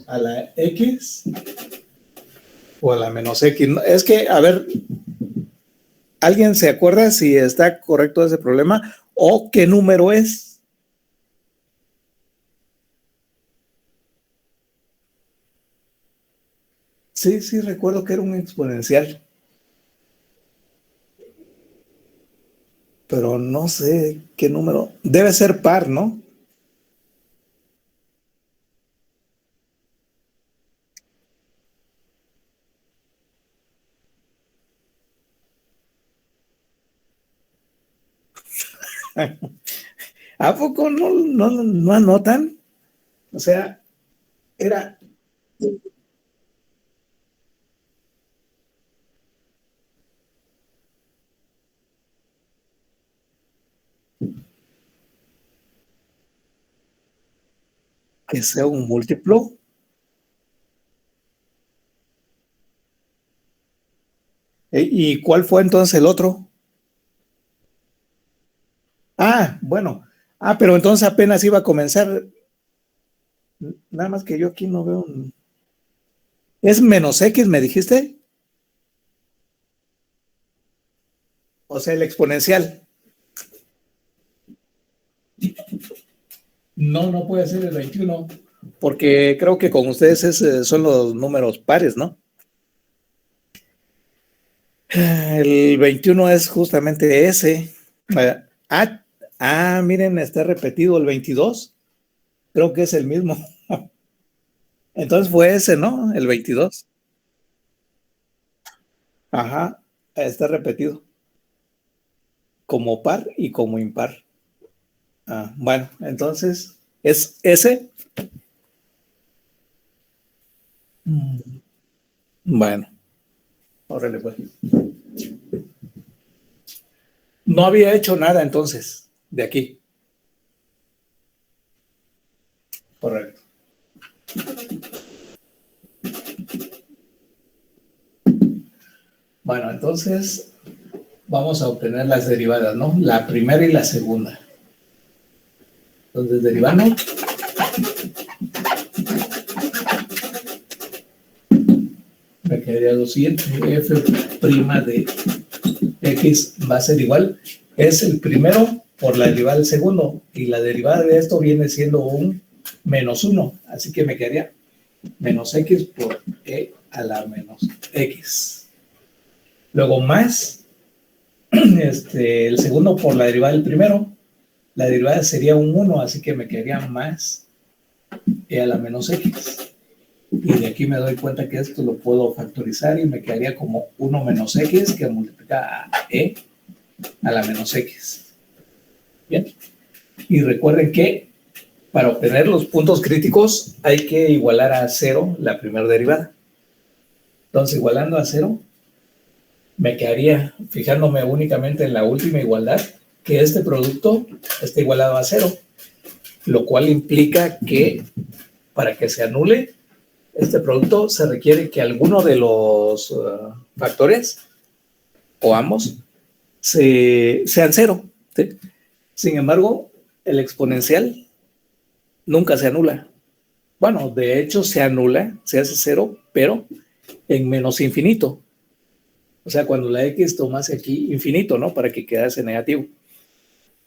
a la X o a la menos X. Es que, a ver, ¿alguien se acuerda si está correcto ese problema o qué número es? Sí, sí, recuerdo que era un exponencial. Pero no sé qué número. Debe ser par, ¿no? ¿A poco no anotan? O sea, era que sea un múltiplo. ¿Y cuál fue entonces el otro? Ah, bueno. Ah, pero entonces apenas iba a comenzar. Nada más que yo aquí no veo. ¿Es menos X, me dijiste? O sea, el exponencial. No, no puede ser el 21, porque creo que con ustedes son los números pares, ¿no? El 21 es justamente ese. Eh, Ah, miren, está repetido el 22. Creo que es el mismo. Entonces fue ese, ¿no? El 22. Ajá, está repetido como par y como impar. Bueno, entonces es ese. Bueno, órale pues. No había hecho nada entonces de aquí. Correcto. Bueno, entonces vamos a obtener las derivadas, ¿no? La primera y la segunda. Entonces, derivando, me quedaría lo siguiente: f' de x va a ser igual. Es el primero por la derivada del segundo, y la derivada de esto viene siendo un menos 1, así que me quedaría menos x por e a la menos x. Luego más el segundo por la derivada del primero, la derivada sería un 1, así que me quedaría más e a la menos x. Y de aquí me doy cuenta que esto lo puedo factorizar y me quedaría como 1 menos x que multiplica a e a la menos x. Bien. Y recuerden que para obtener los puntos críticos hay que igualar a 0 la primera derivada. Entonces, igualando a 0, me quedaría, fijándome únicamente en la última igualdad, que este producto está igualado a 0, lo cual implica que para que se anule este producto se requiere que alguno de los factores, o ambos, sean 0. ¿Sí? Sin embargo, el exponencial nunca se anula. Bueno, de hecho se anula, se hace 0, pero en menos infinito. O sea, cuando la x tomase aquí infinito, ¿no? Para que quedase negativo.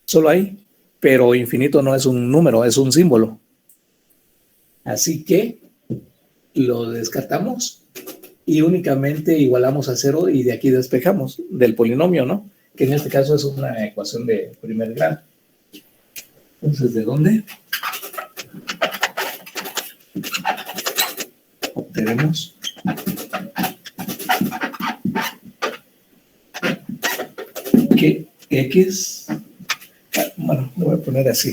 Solo ahí. Pero infinito no es un número, es un símbolo. Así que lo descartamos y únicamente igualamos a 0 y de aquí despejamos del polinomio, ¿no? Que en este caso es una ecuación de primer grado. Entonces, ¿de dónde obtenemos que x, bueno, lo voy a poner así,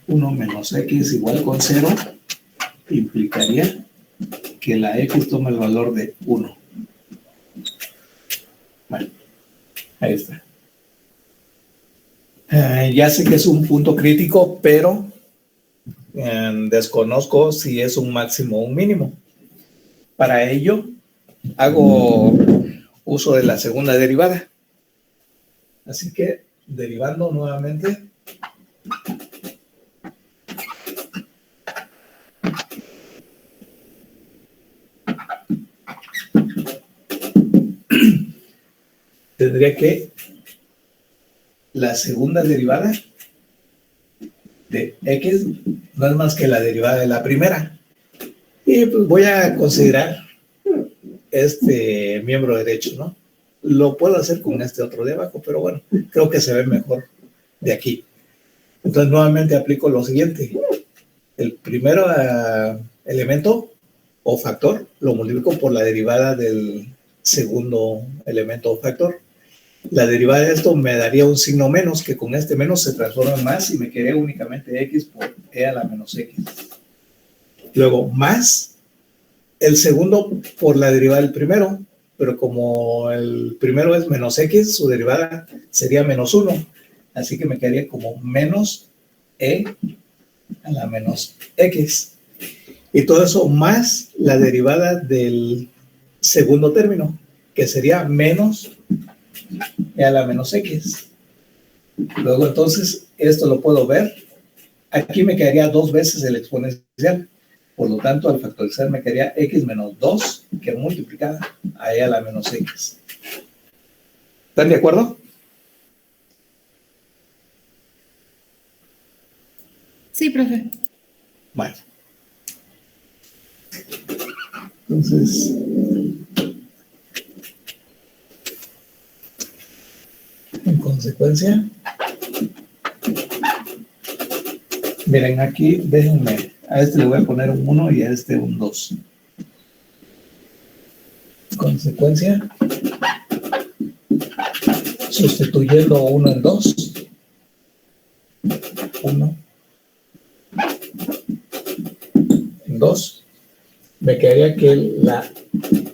uno menos x igual con 0 implicaría que la x toma el valor de 1. Bueno, ahí está. Ya sé que es un punto crítico, pero desconozco si es un máximo o un mínimo. Para ello, hago uso de la segunda derivada. Así que derivando nuevamente. Tendría que la segunda derivada de x no es más que la derivada de la primera. Y pues voy a considerar este miembro derecho, ¿no? Lo puedo hacer con este otro de abajo, pero bueno, creo que se ve mejor de aquí. Entonces nuevamente aplico lo siguiente. El primer elemento o factor lo multiplico por la derivada del segundo elemento o factor. La derivada de esto me daría un signo menos, que con este menos se transforma en más y me quedaría únicamente x por e a la menos x. Luego, más el segundo por la derivada del primero, pero como el primero es menos x, su derivada sería menos 1. Así que me quedaría como menos e a la menos x. Y todo eso más la derivada del segundo término, que sería menos e a la menos x. Luego entonces esto lo puedo ver. Aquí me quedaría 2 veces el exponencial. Por lo tanto, al factorizar me quedaría x menos 2, que multiplicada a e a la menos x. ¿Están de acuerdo? Sí, profe. Bueno. Entonces, en consecuencia, miren aquí, déjenme, a este le voy a poner un 1 y a este un 2. En consecuencia, sustituyendo 1 en 2, 1 en 2, me quedaría que la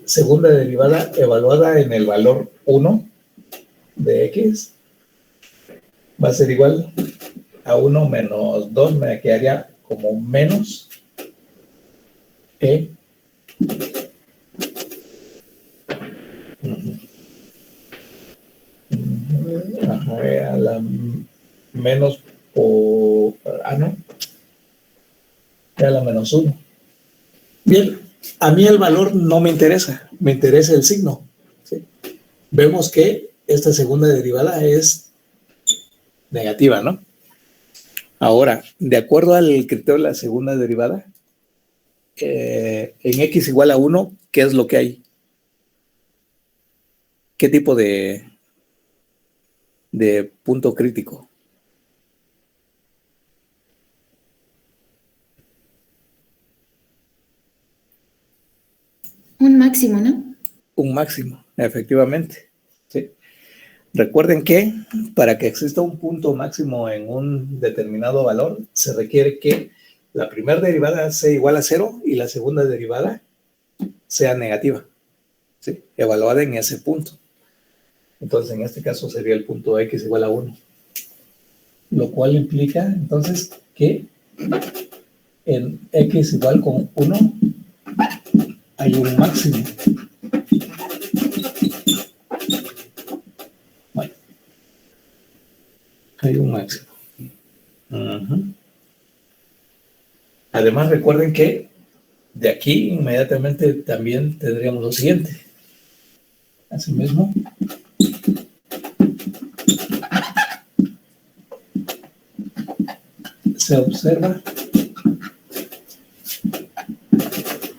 segunda derivada evaluada en el valor 1 de x va a ser igual a 1 menos 2, me quedaría como menos e. Ajá, a la menos por... no, a la menos 1. Bien, a mí el valor no me interesa, me interesa el signo. ¿Sí? Vemos que esta segunda derivada es negativa, ¿no? Ahora, de acuerdo al criterio de la segunda derivada, en x igual a 1, ¿qué es lo que hay? ¿Qué tipo de punto crítico? Un máximo, ¿no? Un máximo, efectivamente. ¿Sí? Recuerden que para que exista un punto máximo en un determinado valor, se requiere que la primera derivada sea igual a 0 y la segunda derivada sea negativa, ¿sí? Evaluada en ese punto. Entonces, en este caso sería el punto x igual a 1. Lo cual implica, entonces, que en x igual con 1 hay un máximo. Bueno, hay un máximo. Además, recuerden que de aquí inmediatamente también tendríamos lo siguiente. Asimismo, se observa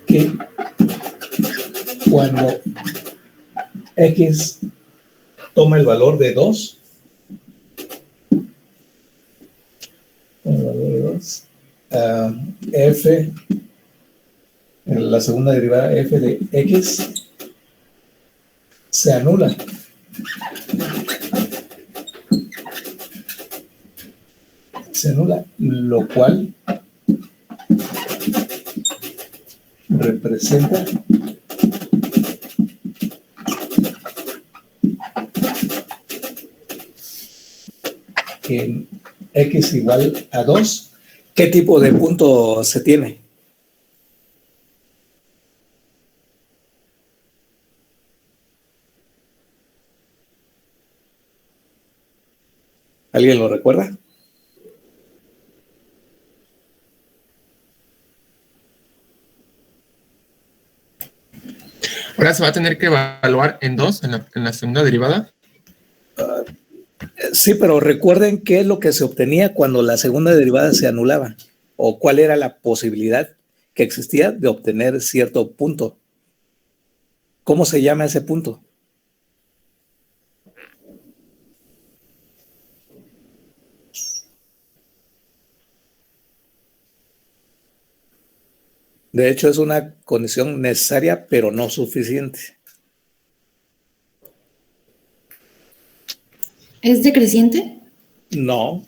que cuando x toma el valor de 2, f, en la segunda derivada f de x, se anula. Se anula, lo cual representa que en x igual a 2, ¿qué tipo de punto se tiene? ¿Alguien lo recuerda? Ahora se va a tener que evaluar en dos, en la segunda derivada. Sí, pero recuerden qué es lo que se obtenía cuando la segunda derivada se anulaba, o cuál era la posibilidad que existía de obtener cierto punto. ¿Cómo se llama ese punto? De hecho, es una condición necesaria, pero no suficiente. ¿Es decreciente? No.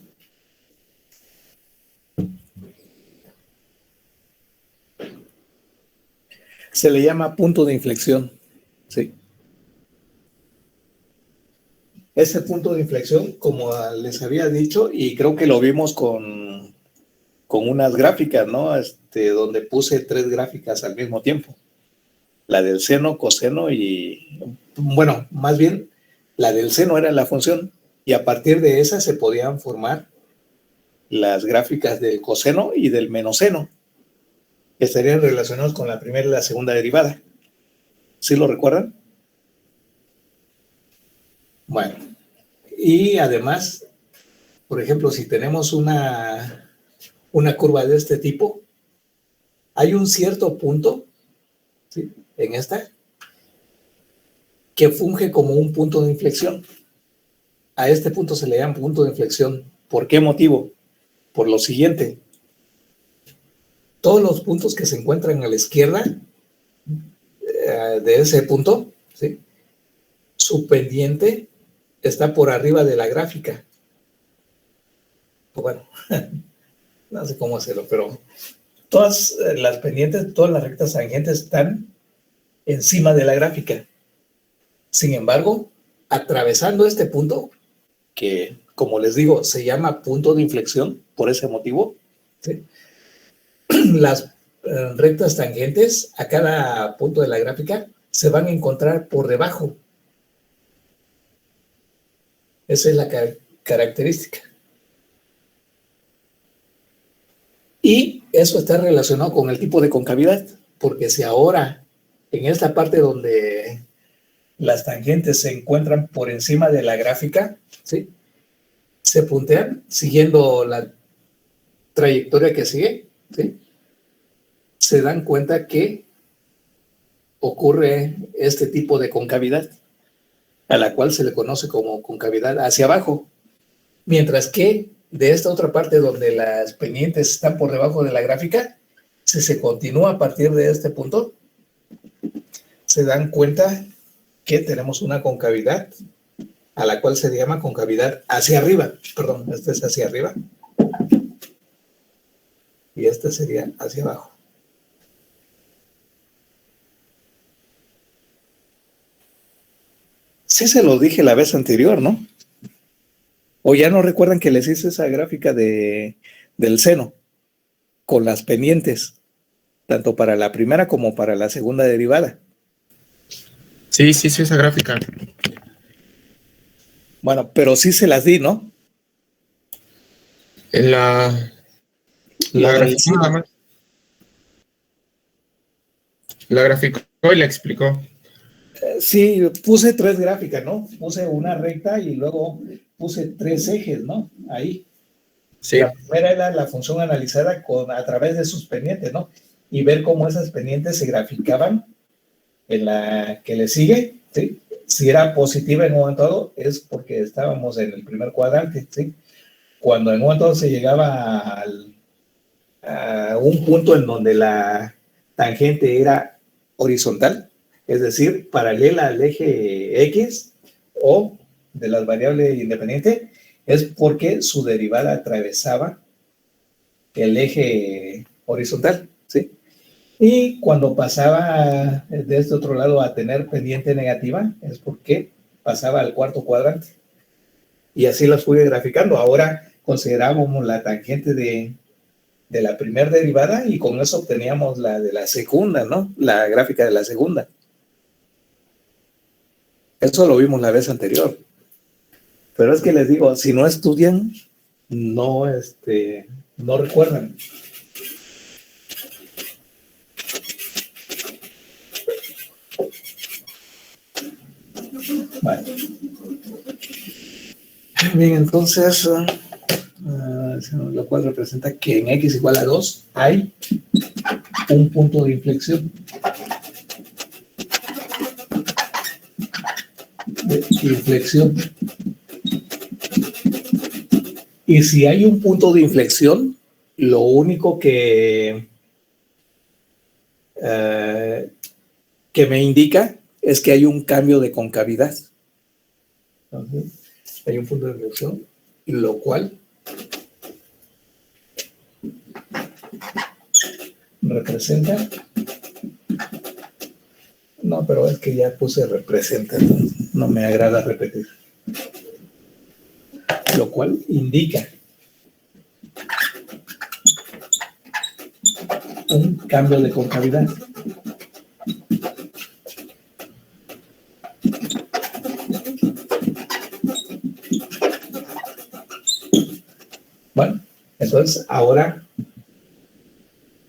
Se le llama punto de inflexión. Sí. Ese punto de inflexión, como les había dicho, y creo que lo vimos con unas gráficas, ¿no? Donde puse 3 gráficas al mismo tiempo. La del seno, coseno y, bueno, más bien, la del seno era la función, y a partir de esa se podían formar las gráficas del coseno y del menoseno, que estarían relacionados con la primera y la segunda derivada. ¿Sí lo recuerdan? Bueno, y además, por ejemplo, si tenemos una curva de este tipo, hay un cierto punto, ¿sí?, en esta, que funge como un punto de inflexión. A este punto se le llama punto de inflexión. ¿Por qué motivo? Por lo siguiente. Todos los puntos que se encuentran a la izquierda de ese punto, ¿sí?, su pendiente está por arriba de la gráfica. Bueno, no sé cómo hacerlo, pero todas las pendientes, todas las rectas tangentes están encima de la gráfica. Sin embargo, atravesando este punto, que como les digo, se llama punto de inflexión por ese motivo, ¿sí?, las rectas tangentes a cada punto de la gráfica se van a encontrar por debajo. Esa es la característica. Y eso está relacionado con el tipo de concavidad, porque si ahora, en esta parte donde las tangentes se encuentran por encima de la gráfica, ¿sí?, se puntean siguiendo la trayectoria que sigue, ¿sí?, se dan cuenta que ocurre este tipo de concavidad, a la cual se le conoce como concavidad hacia abajo. Mientras que de esta otra parte donde las pendientes están por debajo de la gráfica, si se continúa a partir de este punto, se dan cuenta que tenemos una concavidad a la cual se llama concavidad hacia arriba. Perdón, este es hacia arriba y este sería hacia abajo. Sí se lo dije la vez anterior, ¿no? O ya no recuerdan que les hice esa gráfica del seno con las pendientes, tanto para la primera como para la segunda derivada. Sí, esa gráfica. Bueno, pero sí se las di, ¿no? En la graficó nada más. La graficó y la explicó. Sí, puse 3 gráficas, ¿no? Puse una recta y luego puse 3 ejes, ¿no? Ahí. Sí. La primera era la función analizada a través de sus pendientes, ¿no? Y ver cómo esas pendientes se graficaban en la que le sigue, ¿sí? Si era positiva en un momento dado, es porque estábamos en el primer cuadrante, ¿sí? Cuando en un momento dado se llegaba a un punto en donde la tangente era horizontal, es decir, paralela al eje X o de las variables independientes, es porque su derivada atravesaba el eje horizontal, ¿sí? Y cuando pasaba de este otro lado a tener pendiente negativa, es porque pasaba al cuarto cuadrante. Y así las fui graficando. Ahora considerábamos la tangente de la primera derivada y con eso obteníamos la de la segunda, ¿no? La gráfica de la segunda. Eso lo vimos la vez anterior. Pero es que les digo, si no estudian, no, no recuerdan. Vale. Bien, entonces, lo cual representa que en x igual a 2 hay un punto de inflexión. Y si hay un punto de inflexión, lo único que me indica es que hay un cambio de concavidad. Entonces, hay un punto de inflexión, lo cual representa. No, pero es que ya puse representa, no me agrada repetir. Lo cual indica un cambio de concavidad. Bueno, entonces ahora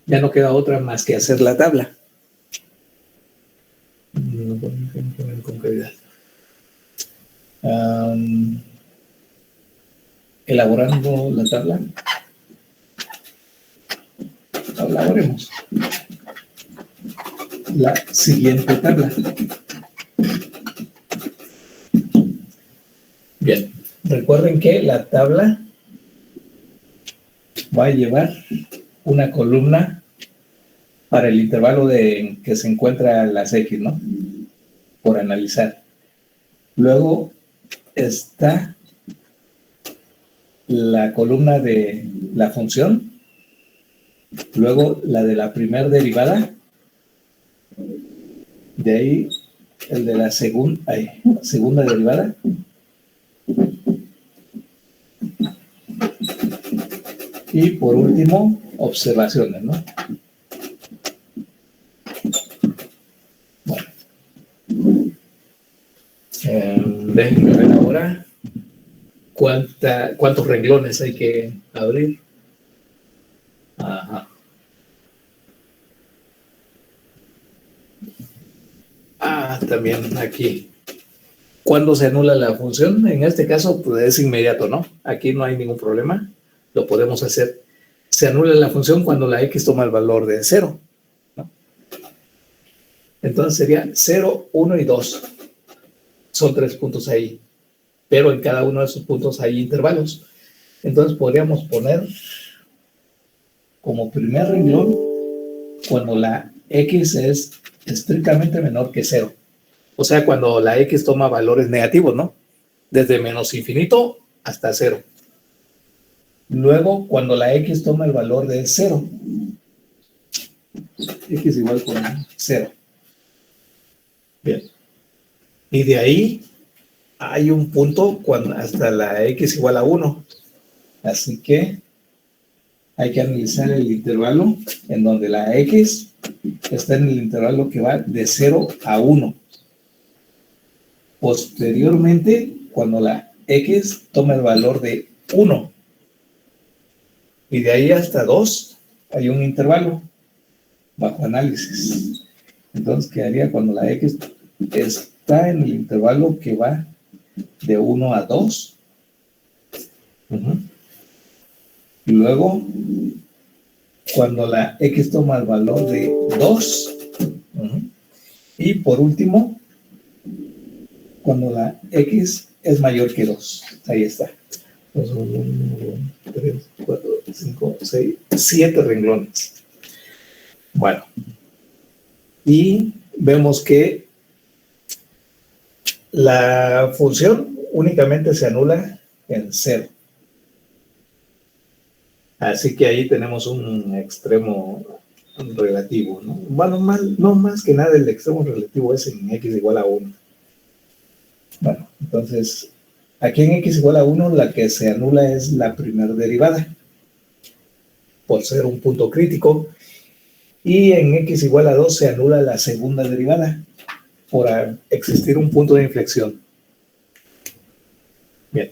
ya no queda otra más que hacer la tabla. No poner concavidad. Elaborando la tabla. Elaboremos la siguiente tabla. Bien, recuerden que la tabla va a llevar una columna para el intervalo en que se encuentra las X, ¿no? Por analizar. Luego está la columna de la función, luego la de la primera derivada, de ahí el de la segunda derivada, y por último observaciones, ¿no? Bueno, déjenme ver ahora cuántos renglones hay que abrir. Ajá. También aquí. ¿Cuándo se anula la función? En este caso, pues es inmediato, ¿no? Aquí no hay ningún problema. Lo podemos hacer. Se anula la función cuando la x toma el valor de 0, ¿no? Entonces sería 0, 1 y 2. Son 3 puntos ahí. Pero en cada uno de esos puntos hay intervalos. Entonces podríamos poner como primer renglón cuando la x es estrictamente menor que 0. O sea, cuando la x toma valores negativos, ¿no? Desde menos infinito hasta 0. Luego, cuando la x toma el valor de 0. X igual con 0. Bien. Y de ahí hay un punto hasta la x igual a 1. Así que hay que analizar el intervalo en donde la x está en el intervalo que va de 0 a 1. Posteriormente, cuando la x toma el valor de 1 y de ahí hasta 2, hay un intervalo bajo análisis. Entonces quedaría cuando la x está en el intervalo que va de 1 a 2. Y luego, cuando la x toma el valor de 2. Y por último, cuando la x es mayor que 2. Ahí está. 1, 2, 3, 4, 5, 6, 7 renglones. Bueno. Y vemos que la función únicamente se anula en 0. Así que ahí tenemos un extremo relativo, ¿no? Bueno, no más que nada el extremo relativo es en x igual a 1. Bueno, entonces, aquí en x igual a 1 la que se anula es la primera derivada, por ser un punto crítico, y en x igual a 2 se anula la segunda derivada, por existir un punto de inflexión. Bien.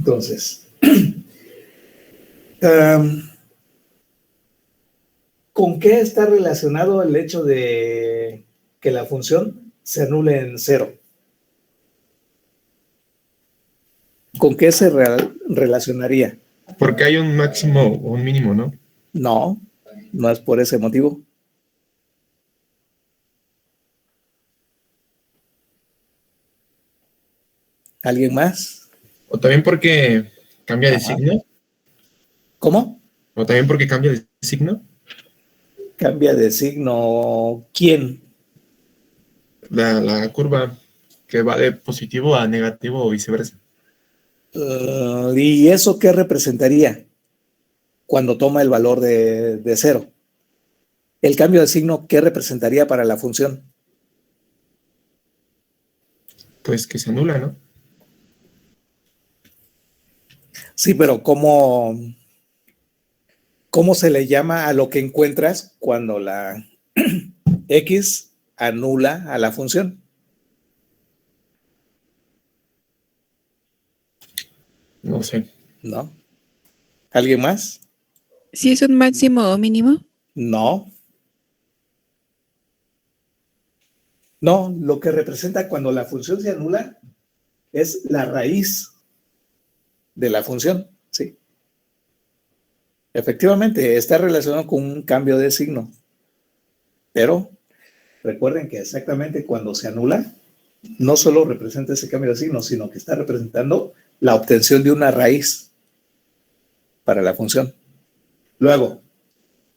Entonces, ¿con qué está relacionado el hecho de que la función se anule en cero? ¿Con qué se relacionaría? Porque hay un máximo o un mínimo, ¿no? No, no es por ese motivo. ¿Alguien más? O también porque cambia de Ajá. signo. ¿Cómo? O también porque cambia de signo. Cambia de signo. ¿Quién? La curva que va de positivo a negativo o viceversa. ¿Y eso qué representaría cuando toma el valor de cero? El cambio de signo, ¿qué representaría para la función? Pues que se anula, ¿no? Sí, pero ¿cómo se le llama a lo que encuentras cuando la x anula a la función? No sé. ¿No? ¿Alguien más? ¿Sí es un máximo o mínimo? No. No, lo que representa cuando la función se anula es la raíz de la función, ¿sí? Efectivamente, está relacionado con un cambio de signo, pero recuerden que exactamente cuando se anula, no solo representa ese cambio de signo, sino que está representando la obtención de una raíz para la función. Luego,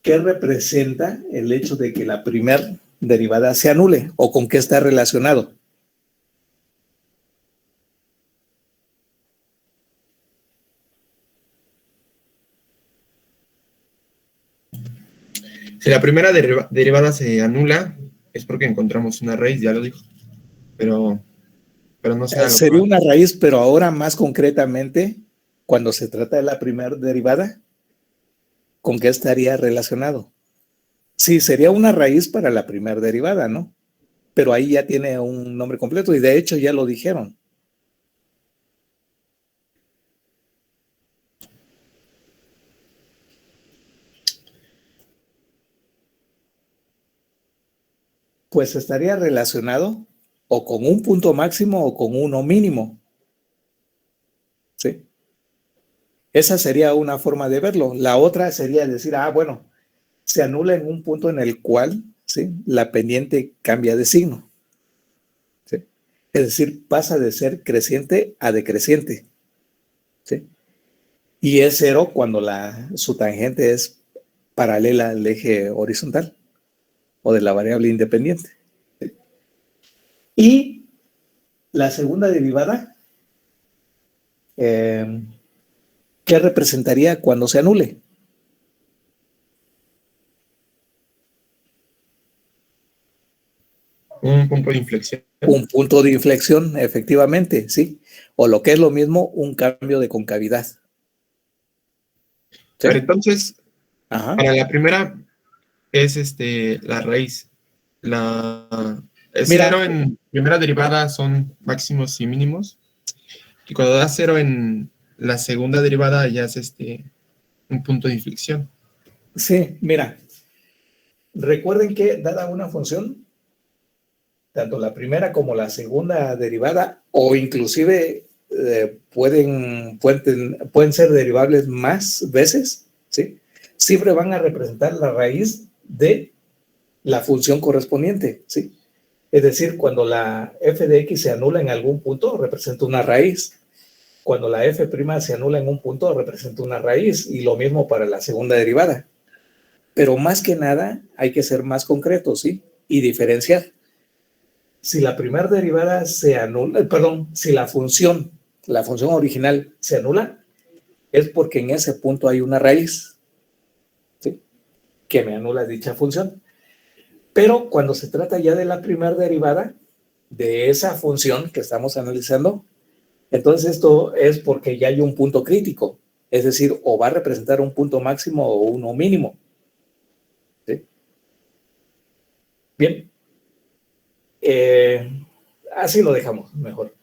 ¿qué representa el hecho de que la primer derivada se anule o con qué está relacionado? Si la primera derivada se anula, es porque encontramos una raíz, ya lo dijo. Pero no sé a lo que Sería va. una raíz, pero ahora más concretamente, cuando se trata de la primer derivada, ¿con qué estaría relacionado? Sí, sería una raíz para la primer derivada, ¿no? Pero ahí ya tiene un nombre completo y de hecho ya lo dijeron. Pues estaría relacionado o con un punto máximo o con uno mínimo, ¿sí? Esa sería una forma de verlo. La otra sería decir, bueno, se anula en un punto en el cual, ¿sí?, la pendiente cambia de signo, ¿sí? Es decir, pasa de ser creciente a decreciente, ¿sí? Y es cero cuando su tangente es paralela al eje horizontal o de la variable independiente. Y la segunda derivada, ¿qué representaría cuando se anule? Un punto de inflexión. Un punto de inflexión, efectivamente, ¿sí? O lo que es lo mismo, un cambio de concavidad. ¿Sí? Pero entonces, Ajá. para la primera es la raíz. Mira, Cero en primera derivada son máximos y mínimos. Y cuando da cero en la segunda derivada ya es un punto de inflexión. sí, mira, recuerden que dada una función, tanto la primera como la segunda derivada, o inclusive pueden ser derivables más veces, ¿sí? Siempre van a representar la raíz de la función correspondiente, ¿sí? Es decir, cuando la f de x se anula en algún punto, representa una raíz. Cuando la f' se anula en un punto, representa una raíz. Y lo mismo para la segunda derivada. Pero más que nada, hay que ser más concretos, ¿sí? Y diferenciar. Si la primera derivada se anula, perdón, si la función original se anula, es porque en ese punto hay una raíz, ¿sí?, que me anula dicha función. Pero cuando se trata ya de la primera derivada, de esa función que estamos analizando, entonces esto es porque ya hay un punto crítico, es decir, o va a representar un punto máximo o uno mínimo, ¿sí? Bien, así lo dejamos mejor.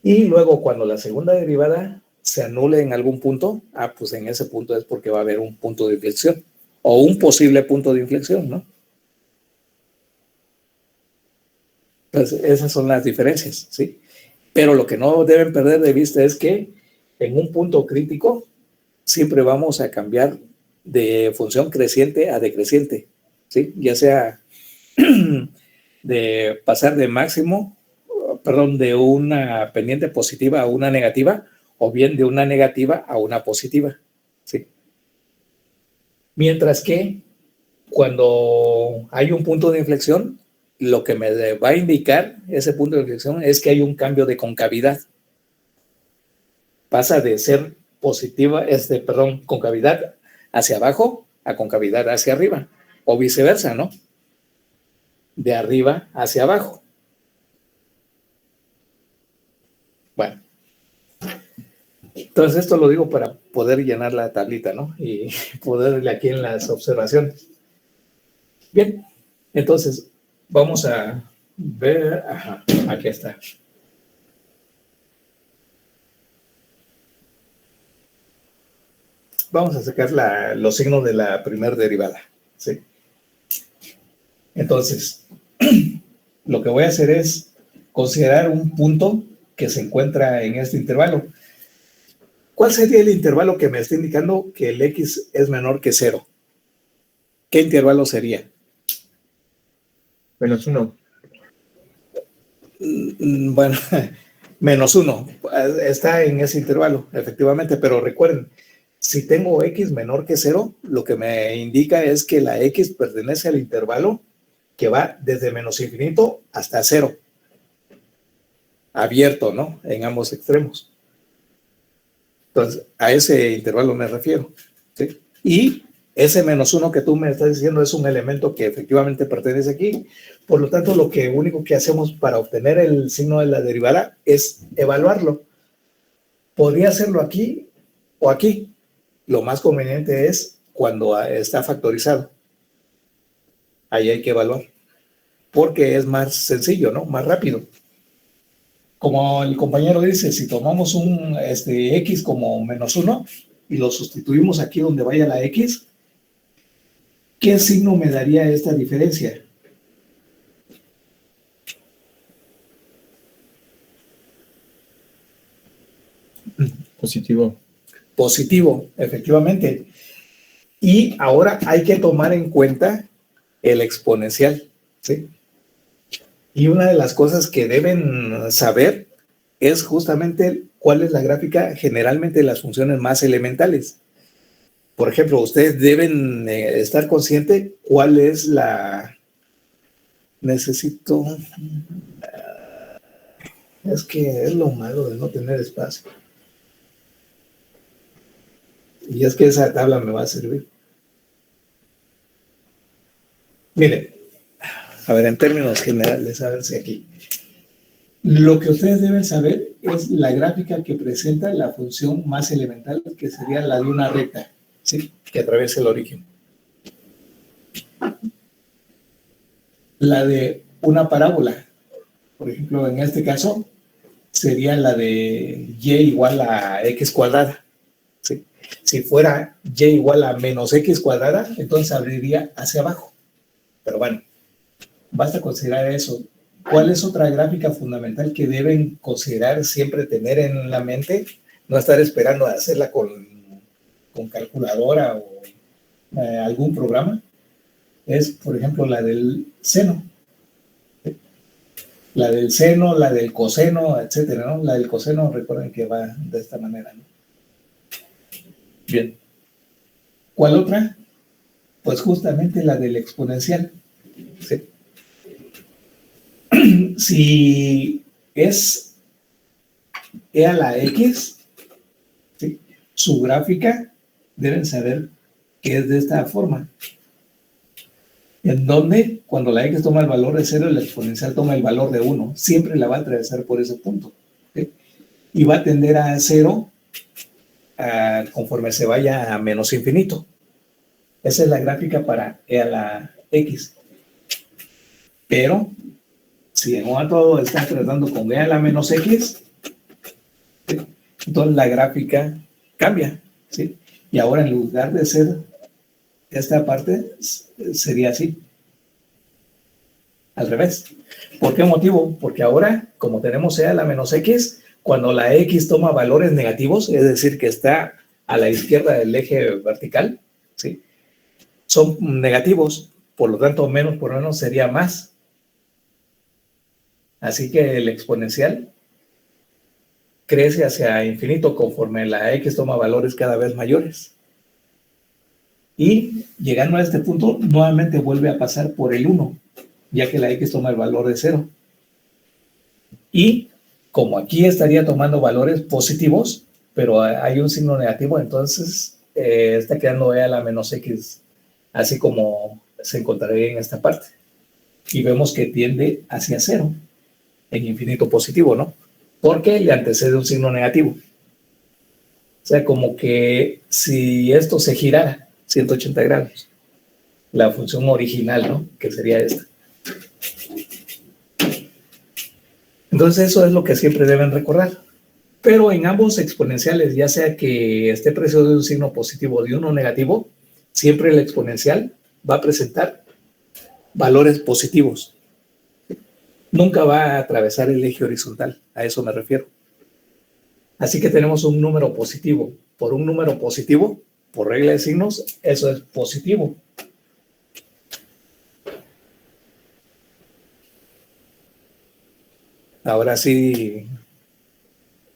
Y luego cuando la segunda derivada se anule en algún punto, pues en ese punto es porque va a haber un punto de inflexión o un posible punto de inflexión, ¿no? Entonces, esas son las diferencias, ¿sí? Pero lo que no deben perder de vista es que en un punto crítico siempre vamos a cambiar de función creciente a decreciente, ¿sí? Ya sea de pasar de máximo, perdón, de una pendiente positiva a una negativa, o bien de una negativa a una positiva, ¿sí? Mientras que cuando hay un punto de inflexión, lo que me va a indicar ese punto de inflexión es que hay un cambio de concavidad. Pasa de ser positiva, concavidad hacia abajo a concavidad hacia arriba, o viceversa, ¿no? De arriba hacia abajo. Bueno, entonces esto lo digo para poder llenar la tablita, ¿no? Y poderle aquí en las observaciones. Bien, entonces vamos a ver, aquí está. Vamos a sacar los signos de la primera derivada, ¿sí? Entonces, lo que voy a hacer es considerar un punto que se encuentra en este intervalo. ¿Cuál sería el intervalo que me está indicando que el x es menor que 0? ¿Qué intervalo sería? -1. Bueno, -1. Está en ese intervalo, efectivamente, pero recuerden, si tengo x menor que 0, lo que me indica es que la x pertenece al intervalo que va desde menos infinito hasta 0. Abierto, ¿no? En ambos extremos. Entonces, a ese intervalo me refiero, ¿sí? Y ese -1 que tú me estás diciendo es un elemento que efectivamente pertenece aquí. Por lo tanto, lo único que hacemos para obtener el signo de la derivada es evaluarlo. Podría hacerlo aquí o aquí. Lo más conveniente es cuando está factorizado. Ahí hay que evaluar. Porque es más sencillo, ¿no? Más rápido. Como el compañero dice, si tomamos un x como -1 y lo sustituimos aquí donde vaya la x, ¿qué signo me daría esta diferencia? Positivo. Positivo, efectivamente. Y ahora hay que tomar en cuenta el exponencial, ¿sí? Y una de las cosas que deben saber es justamente cuál es la gráfica generalmente de las funciones más elementales. Por ejemplo, ustedes deben estar conscientes cuál es la... Necesito... Es que es lo malo de no tener espacio. Y es que esa tabla me va a servir. Miren, a ver, en términos generales, a ver si aquí. Lo que ustedes deben saber es la gráfica que presenta la función más elemental, que sería la de una recta, ¿sí? Que atraviesa el origen. La de una parábola, por ejemplo, en este caso, sería la de y igual a x cuadrada, ¿sí? Si fuera y igual a menos x cuadrada, entonces abriría hacia abajo. Pero bueno, basta considerar eso. ¿Cuál es otra gráfica fundamental que deben considerar siempre tener en la mente? No estar esperando a hacerla con calculadora o algún programa. Es, por ejemplo, la del seno. La del seno, la del coseno, etcétera, ¿no? La del coseno, recuerden que va de esta manera, ¿no? Bien. ¿Cuál otra? Pues justamente la del exponencial. ¿Sí? Si es e a la x, ¿sí? Su gráfica deben saber que es de esta forma, en donde cuando la x toma el valor de 0, el exponencial toma el valor de 1, siempre la va a atravesar por ese punto, ¿sí? Y va a tender a 0 conforme se vaya a menos infinito. Esa es la gráfica para e a la x. Pero si en un momento está tratando con e a la menos x, ¿sí? Entonces la gráfica cambia, ¿sí? Y ahora en lugar de ser esta parte, sería así. Al revés. ¿Por qué motivo? Porque ahora, como tenemos E a la menos X, cuando la X toma valores negativos, es decir, que está a la izquierda del eje vertical, ¿sí? Son negativos, por lo tanto, menos por menos sería más. Así que el exponencial crece hacia infinito conforme la X toma valores cada vez mayores. Y llegando a este punto, nuevamente vuelve a pasar por el 1, ya que la X toma el valor de 0. Y como aquí estaría tomando valores positivos, pero hay un signo negativo, entonces está quedando E a la menos X, así como se encontraría en esta parte. Y vemos que tiende hacia 0, en infinito positivo, ¿no? Porque le antecede un signo negativo. O sea, como que si esto se girara 180 grados, la función original, ¿no? Que sería esta. Entonces eso es lo que siempre deben recordar. Pero en ambos exponenciales, ya sea que esté precedido de un signo positivo o de uno negativo, siempre el exponencial va a presentar valores positivos. Nunca va a atravesar el eje horizontal, a eso me refiero. Así que tenemos un número positivo. Por un número positivo, por regla de signos, eso es positivo. Ahora sí,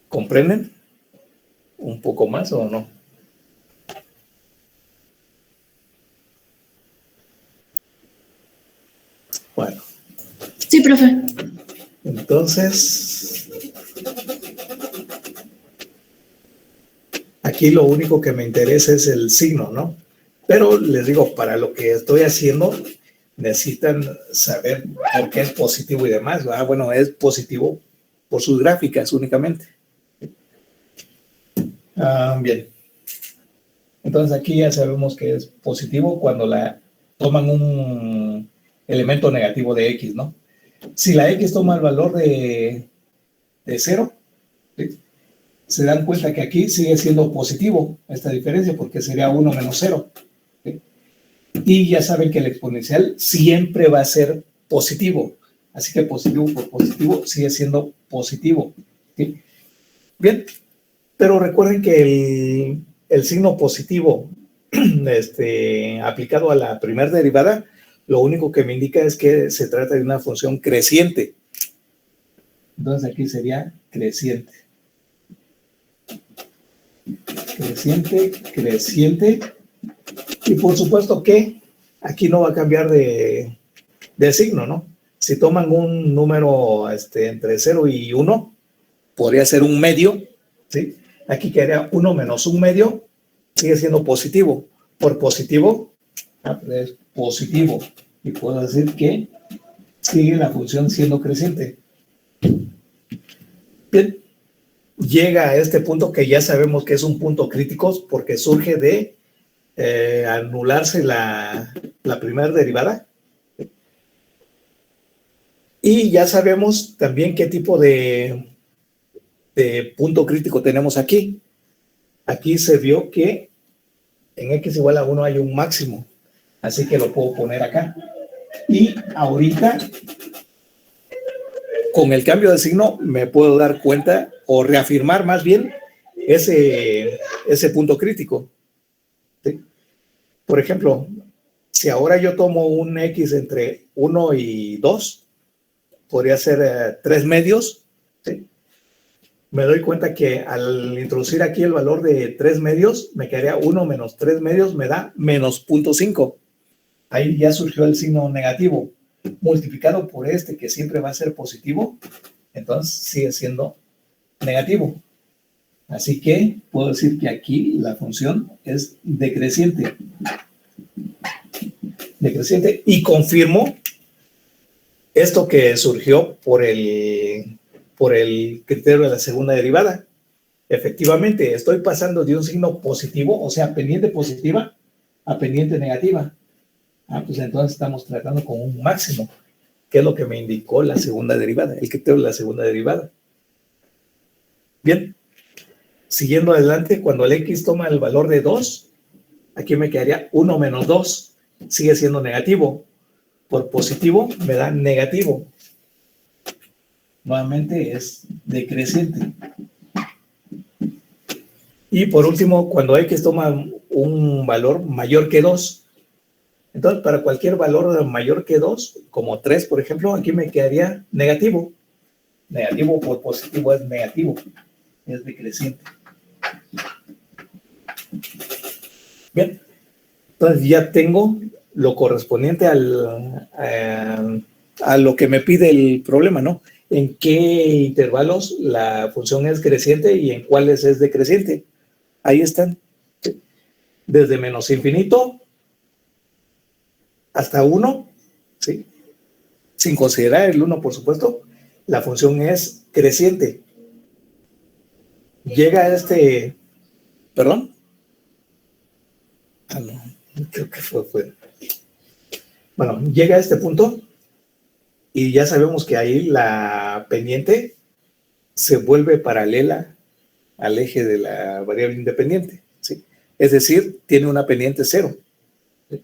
¿comprenden un poco más o no? Bueno. Sí, profe. Entonces, aquí lo único que me interesa es el signo, ¿no? Pero les digo, para lo que estoy haciendo, necesitan saber por qué es positivo y demás. Bueno, es positivo por sus gráficas únicamente. Bien. Entonces aquí ya sabemos que es positivo cuando toman un elemento negativo de X, ¿no? Si la X toma el valor de 0, ¿sí? Se dan cuenta que aquí sigue siendo positivo esta diferencia porque sería 1 menos 0. ¿Sí? Y ya saben que el exponencial siempre va a ser positivo. Así que positivo por positivo sigue siendo positivo. ¿Sí? Bien, pero recuerden que el signo positivo aplicado a la primera derivada, lo único que me indica es que se trata de una función creciente. Entonces aquí sería creciente. Creciente, creciente. Y por supuesto que aquí no va a cambiar de signo, ¿no? Si toman un número entre 0 y 1, podría ser un medio, ¿sí? Aquí quedaría 1 menos un medio, sigue siendo positivo. Por positivo, es positivo. Y puedo decir que sigue la función siendo creciente. Bien. Llega a este punto que ya sabemos que es un punto crítico porque surge de anularse la primera derivada. Y ya sabemos también qué tipo de punto crítico tenemos aquí. Aquí se vio que en x igual a 1 hay un máximo. Así que lo puedo poner acá. Y ahorita, con el cambio de signo, me puedo dar cuenta o reafirmar más bien ese punto crítico. ¿Sí? Por ejemplo, si ahora yo tomo un x entre 1 y 2, podría ser 3 medios, ¿sí? Me doy cuenta que al introducir aquí el valor de 3 medios, me quedaría 1 menos 3 medios, me da menos 0.5. Ahí ya surgió el signo negativo. Multiplicado por que siempre va a ser positivo, entonces sigue siendo negativo. Así que puedo decir que aquí la función es decreciente. Decreciente. Y confirmo esto que surgió por el criterio de la segunda derivada. Efectivamente, estoy pasando de un signo positivo, o sea, pendiente positiva, a pendiente negativa. Pues entonces estamos tratando con un máximo, que es lo que me indicó la segunda derivada, el criterio de la segunda derivada. Bien. Siguiendo adelante, cuando el x toma el valor de 2, aquí me quedaría 1 menos 2, sigue siendo negativo. Por positivo me da negativo. Nuevamente es decreciente. Y por último, cuando x toma un valor mayor que 2, entonces para cualquier valor mayor que 2, como 3, por ejemplo, aquí me quedaría negativo. Negativo por positivo es negativo, es decreciente. Bien, entonces ya tengo lo correspondiente a lo que me pide el problema, ¿no? En qué intervalos la función es creciente y en cuáles es decreciente. Ahí están. Desde menos infinito hasta 1, ¿sí? Sin considerar el 1, por supuesto, la función es creciente. Llega a perdón. Ah, no, creo que fue. Bueno, llega a este punto y ya sabemos que ahí la pendiente se vuelve paralela al eje de la variable independiente, ¿sí? Es decir, tiene una pendiente 0, ¿sí?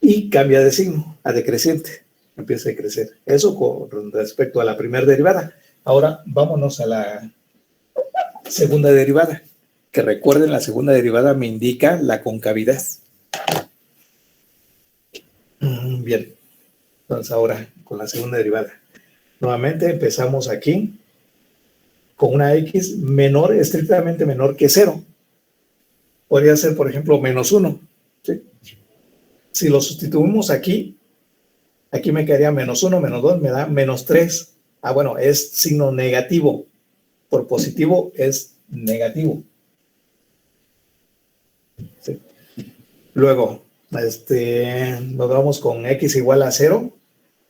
Y cambia de signo a decreciente, empieza a crecer. Eso con respecto a la primera derivada. Ahora vámonos a la segunda derivada, que recuerden, la segunda derivada me indica la concavidad. Bien, entonces ahora con la segunda derivada. Nuevamente empezamos aquí con una x menor, estrictamente menor que 0. Podría ser, por ejemplo, menos 1. ¿Sí? Si lo sustituimos aquí me quedaría menos 1, menos 2, me da menos 3. Ah, bueno, es signo negativo. Por positivo es negativo. ¿Sí? Luego, nos vamos con x igual a 0.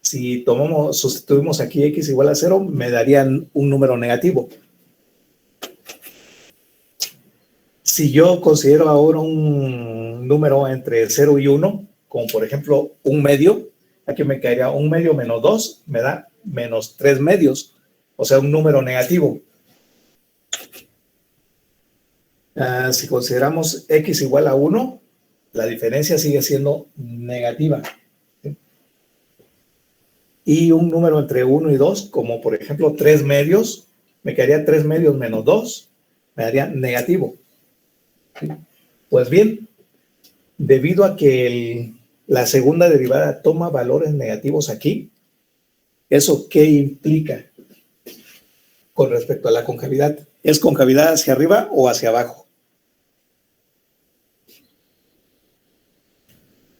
Si sustituimos aquí x igual a 0, me darían un número negativo. Si yo considero ahora un número entre 0 y 1, como por ejemplo un medio, aquí me caería un medio menos 2, me da menos 3 medios, o sea, un número negativo. Si consideramos x igual a 1, la diferencia sigue siendo negativa. ¿Sí? Y un número entre 1 y 2, como por ejemplo 3 medios, me quedaría 3 medios menos 2, me daría negativo. ¿Sí? Pues bien, debido a que la segunda derivada toma valores negativos aquí, ¿eso qué implica con respecto a la concavidad? ¿Es concavidad hacia arriba o hacia abajo?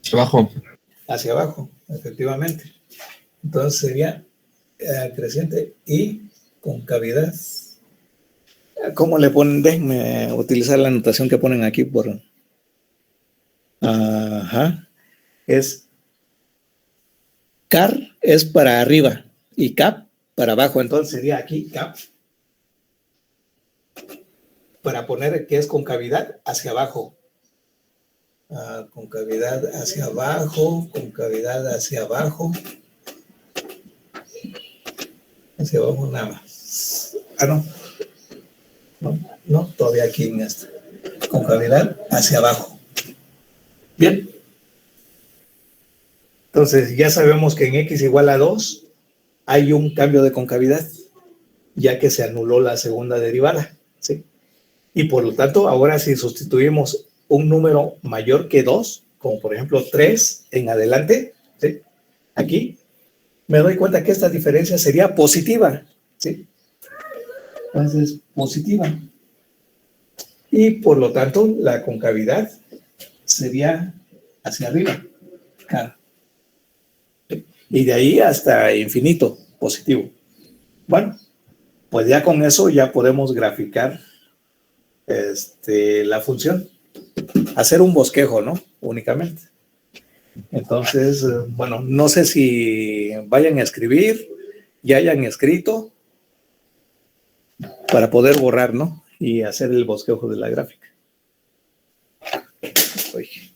Hacia abajo. Hacia abajo, efectivamente. Entonces sería creciente y concavidad. ¿Cómo le ponen? Déjenme utilizar la notación que ponen aquí por... Ajá. Es car es para arriba y cap para abajo. Entonces sería aquí cap para poner que es concavidad hacia abajo. Concavidad hacia abajo, concavidad hacia abajo. Hacia abajo nada más. No, todavía aquí en esta. Concavidad hacia abajo. Bien. Entonces ya sabemos que en x igual a 2 hay un cambio de concavidad, ya que se anuló la segunda derivada, ¿sí? Y por lo tanto, ahora si sustituimos un número mayor que 2, como por ejemplo 3 en adelante, ¿sí? Aquí me doy cuenta que esta diferencia sería positiva, ¿sí? Entonces, positiva. Y por lo tanto, la concavidad sería hacia arriba. Claro. Y de ahí hasta infinito, positivo. Bueno, pues ya con eso ya podemos graficar la función. Hacer un bosquejo, ¿no? Únicamente. Entonces, bueno, no sé si vayan a escribir, ya hayan escrito, para poder borrar, ¿no? Y hacer el bosquejo de la gráfica. Oye.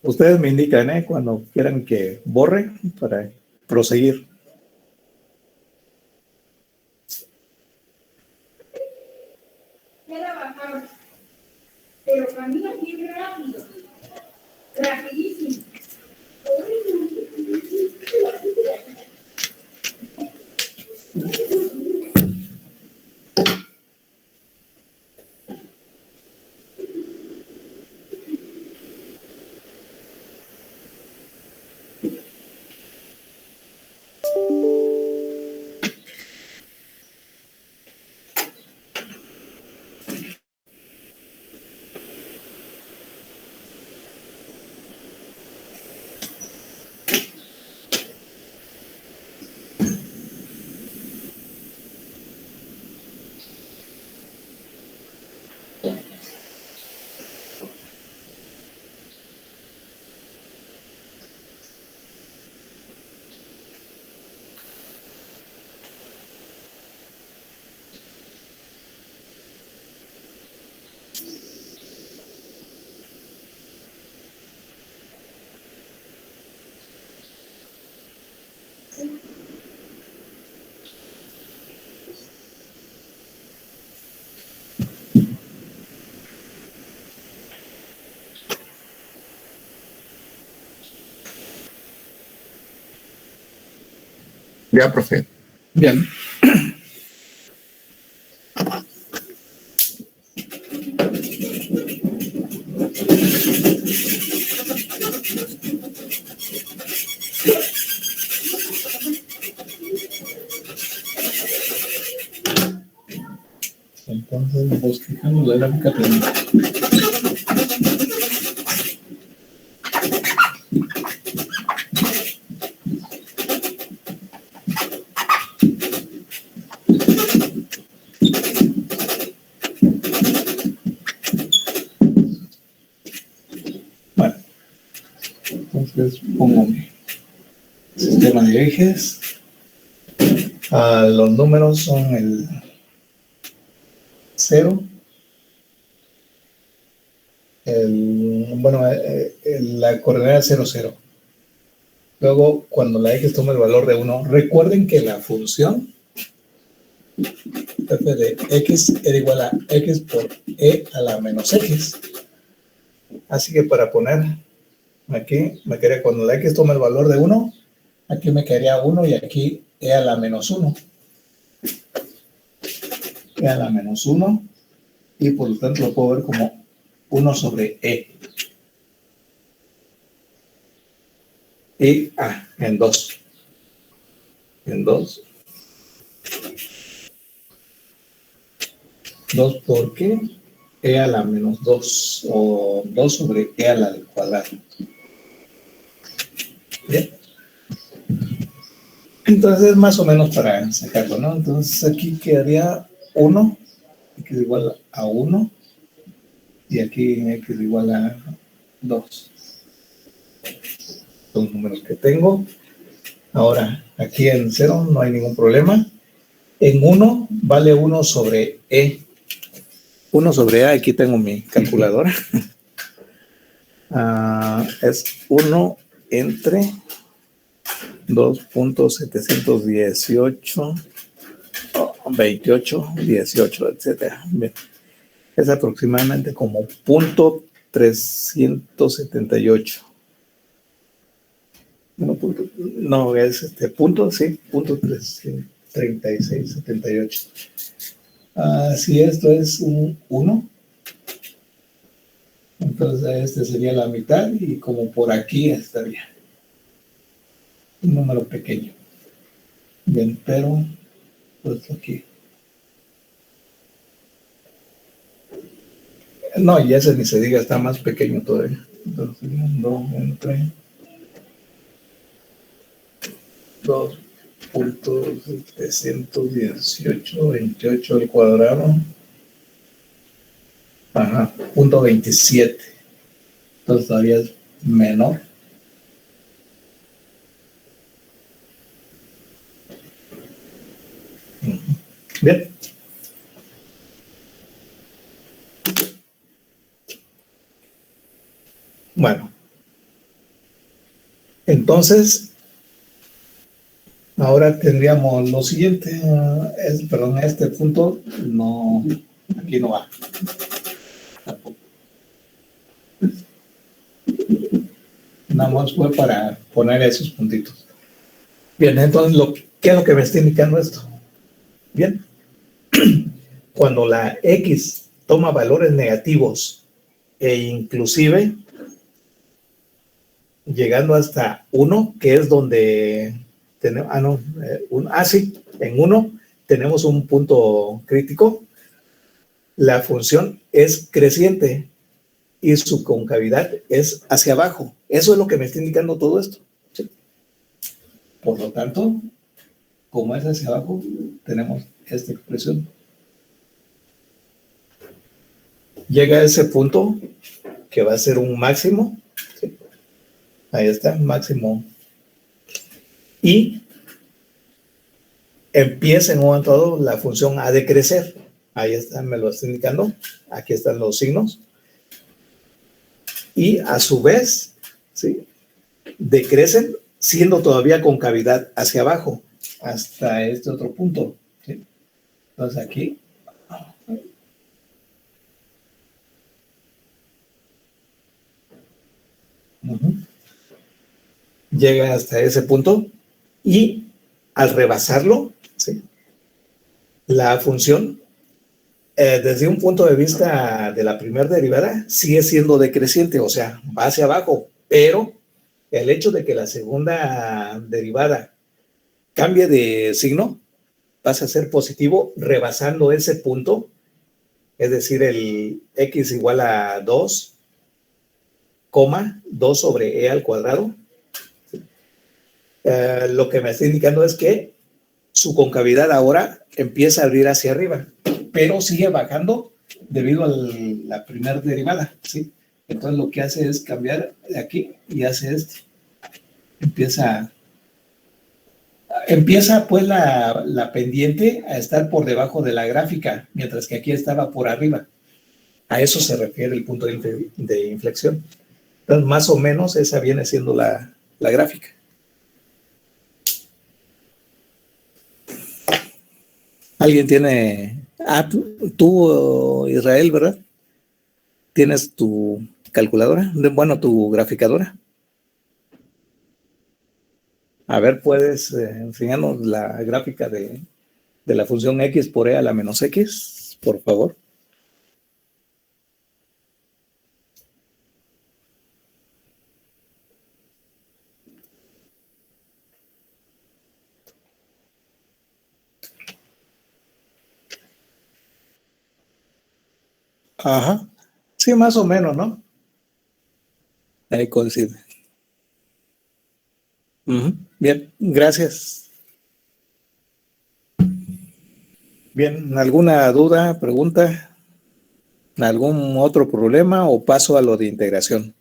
Ustedes me indican, cuando quieran que borre para proseguir. Ya la bajaron, pero camina bien rápido, rapidísimo. Ya, profe. Bien. Entonces, bosquejando la gráfica técnica. Bueno, entonces pongo mi sistema de ejes. Los números son el 0, la coordenada 0, 0. Luego, cuando la x toma el valor de 1, recuerden que la función f de x era igual a x por e a la menos x. Así que para poner aquí, me quedaría cuando la x toma el valor de 1, aquí me quedaría 1 y aquí e a la menos 1. E a la menos 1 y por lo tanto lo puedo ver como 1 sobre e. Y en 2. En 2. 2 por qué e a la menos 2 o 2 sobre e a la del cuadrado. Bien. Entonces, más o menos para sacarlo, ¿no? Entonces, aquí quedaría 1, x es igual a 1, y aquí x es igual a 2. Son los números que tengo. Ahora, aquí en 0 no hay ningún problema. En 1 vale 1 sobre e. 1 sobre a, aquí tengo mi calculadora. Es 1 entre 2.718, 28, 18, etcétera. Bien. Es aproximadamente como 0.378. No, es punto, sí, 0.3678. Si esto es un 1, entonces este sería la mitad y como por aquí estaría un número pequeño. Bien, pero pues aquí. No, y ese ni se diga, está más pequeño todavía. Entonces, 2 entre 2.718, 28 al cuadrado. Ajá, 0.27. Entonces todavía es menor. Bien. Bueno, Entonces, ahora tendríamos lo siguiente, perdón, este punto no, aquí no va. Tampoco. Nada más fue para poner esos puntitos. Bien, entonces, ¿qué es lo que me está indicando esto? Bien, cuando la X toma valores negativos e inclusive llegando hasta 1, que es donde tenemos, sí, en 1 tenemos un punto crítico, la función es creciente y su concavidad es hacia abajo. Eso es lo que me está indicando todo esto. ¿Sí? Por lo tanto, como es hacia abajo, tenemos esta expresión. Llega a ese punto que va a ser un máximo. ¿Sí? Ahí está, máximo. Y empieza en un momento dado la función a decrecer. Ahí está, me lo está indicando. Aquí están los signos. Y a su vez, ¿sí?, decrecen siendo todavía con cavidad hacia abajo hasta este otro punto. ¿Sí? Entonces aquí llega hasta ese punto y al rebasarlo, ¿sí?, la función desde un punto de vista de la primera derivada sigue siendo decreciente, o sea, va hacia abajo, pero el hecho de que la segunda derivada cambie de signo pasa a ser positivo rebasando ese punto, es decir, el x igual a 2, 2 sobre e al cuadrado. Lo que me está indicando es que su concavidad ahora empieza a abrir hacia arriba, pero sigue bajando debido a la primera derivada, ¿sí? Entonces lo que hace es cambiar de aquí y hace esto. Empieza pues la pendiente a estar por debajo de la gráfica, mientras que aquí estaba por arriba. A eso se refiere el punto de inflexión. Entonces, más o menos esa viene siendo la gráfica. ¿Alguien tiene? Tú, Israel, ¿verdad? ¿Tienes tu calculadora? Bueno, tu graficadora. A ver, ¿puedes enseñarnos la gráfica de la función x por e a la menos x, por favor? Ajá. Sí, más o menos, ¿no? Ahí coincide. Bien, gracias. Bien, ¿alguna duda, pregunta? ¿Algún otro problema o paso a lo de integración?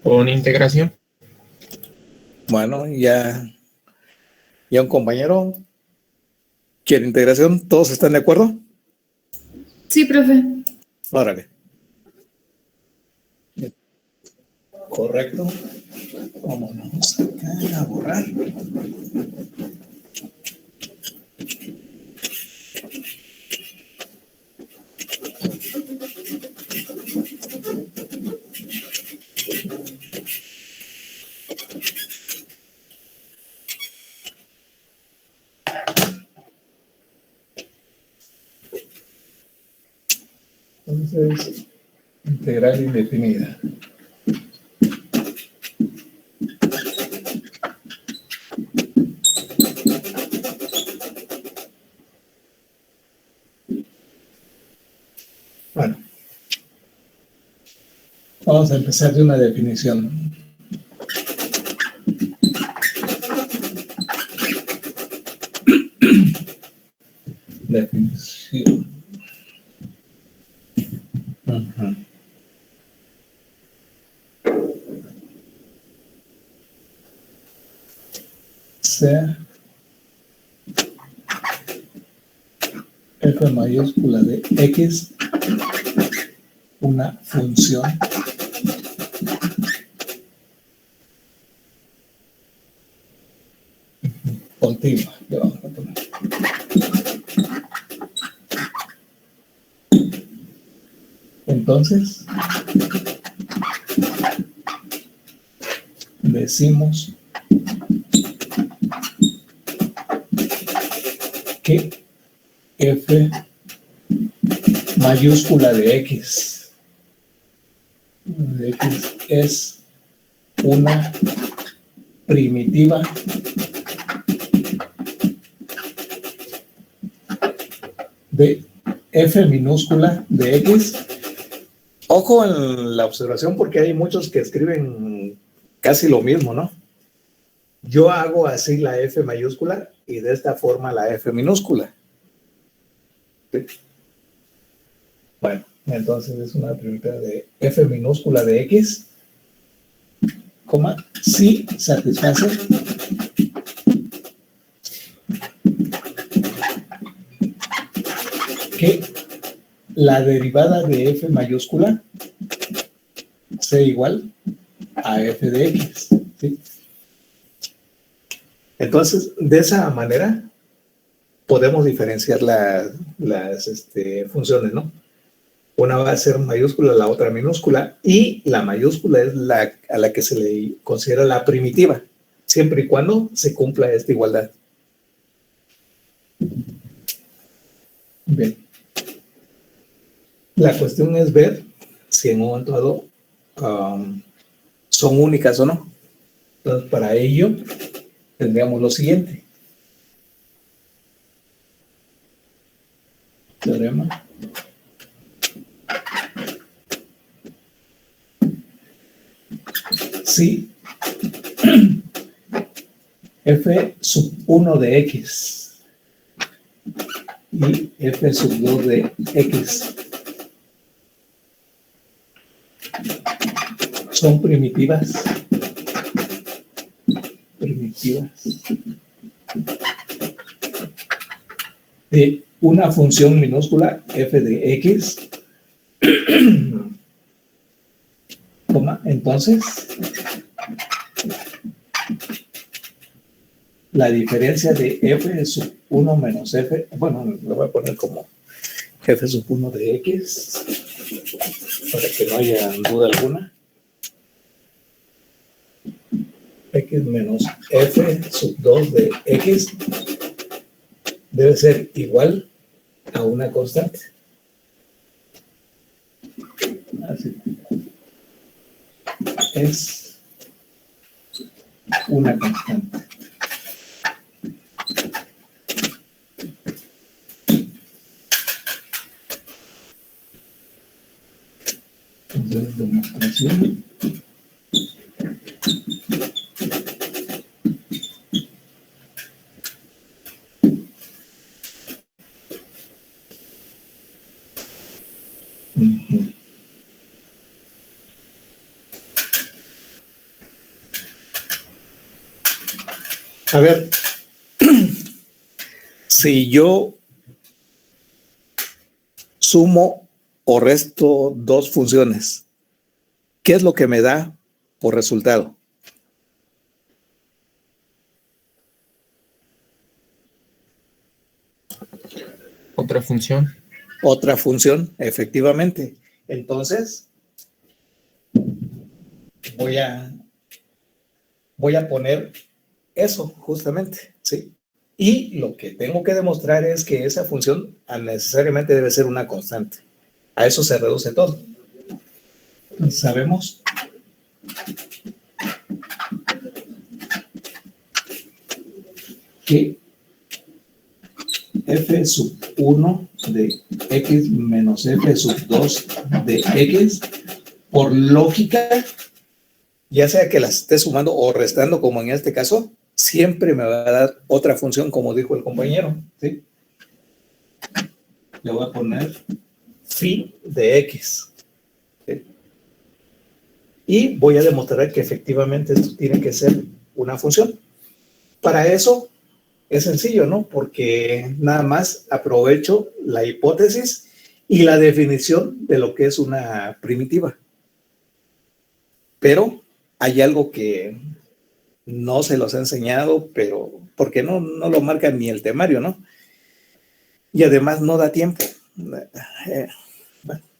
Con integración. Bueno, ya un compañero quiere integración. ¿Todos están de acuerdo? Sí, profe. Órale. Correcto. Vámonos acá a borrar. Entonces, integral indefinida. Bueno, vamos a empezar de una definición. Definición. Sea f mayúscula de x, una función continua. Le vamos a poner. Entonces, decimos que f mayúscula de x es una primitiva de f minúscula de x. Ojo en la observación porque hay muchos que escriben casi lo mismo, ¿no? Yo hago así la f mayúscula y de esta forma la f minúscula. ¿Sí? Bueno, entonces es una primitiva de f minúscula de x, coma, si satisface que la derivada de f mayúscula sea igual a f de x. ¿Sí? Entonces, de esa manera podemos diferenciar las funciones, ¿no? Una va a ser mayúscula, la otra minúscula, y la mayúscula es a la que se le considera la primitiva, siempre y cuando se cumpla esta igualdad. Bien. La cuestión es ver si en un momento dado son únicas o no. Entonces, para ello, tendríamos lo siguiente. Teorema. Si f sub 1 de x y f sub 2 de x son primitivas de una función minúscula f de x, entonces la diferencia de f sub 1 menos f, bueno, lo voy a poner como f sub 1 de x para que no haya duda alguna, x menos f sub 2 de x debe ser igual a una constante. Así. Es una constante. Entonces, demostración. A ver, si yo sumo o resto dos funciones, ¿qué es lo que me da por resultado? Otra función. Otra función, efectivamente. Entonces, voy a poner eso, justamente, ¿sí? Y lo que tengo que demostrar es que esa función necesariamente debe ser una constante. A eso se reduce todo. Sabemos que f sub 1 de x menos f sub 2 de x, por lógica, ya sea que las esté sumando o restando, como en este caso, siempre me va a dar otra función, como dijo el compañero, ¿sí? Le voy a poner phi de x, ¿sí? Y voy a demostrar que efectivamente esto tiene que ser una función. Para eso, es sencillo, ¿no? Porque nada más aprovecho la hipótesis y la definición de lo que es una primitiva. Pero hay algo que no se los he enseñado, pero porque no lo marca ni el temario, ¿no? Y además no da tiempo. Bueno,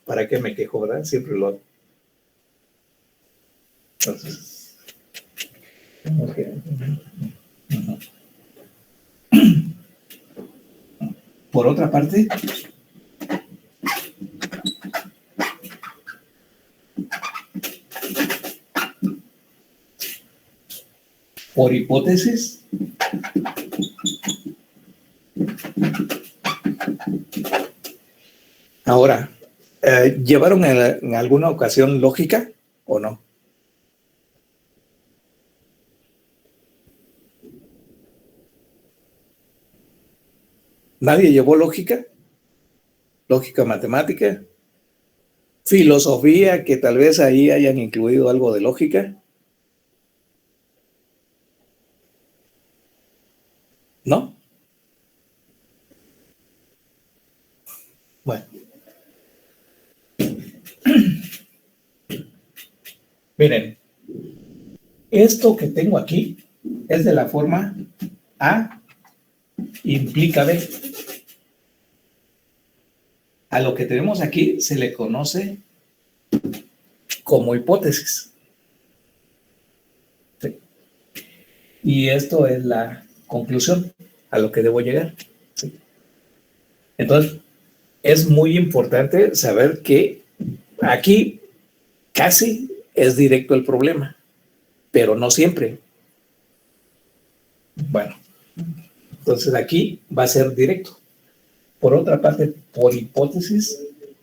¿para qué me quejo, verdad? Siempre lo hago. Entonces, por otra parte, por hipótesis, ahora, ¿llevaron en alguna ocasión lógica o no? ¿Nadie llevó lógica? ¿Lógica matemática? ¿Filosofía, que tal vez ahí hayan incluido algo de lógica? ¿No? Bueno. Miren, esto que tengo aquí es de la forma A implica B. A lo que tenemos aquí se le conoce como hipótesis. ¿Sí? Y esto es la conclusión a lo que debo llegar. ¿Sí? Entonces, es muy importante saber que aquí casi es directo el problema, pero no siempre. Bueno, entonces aquí va a ser directo. Por otra parte, por hipótesis,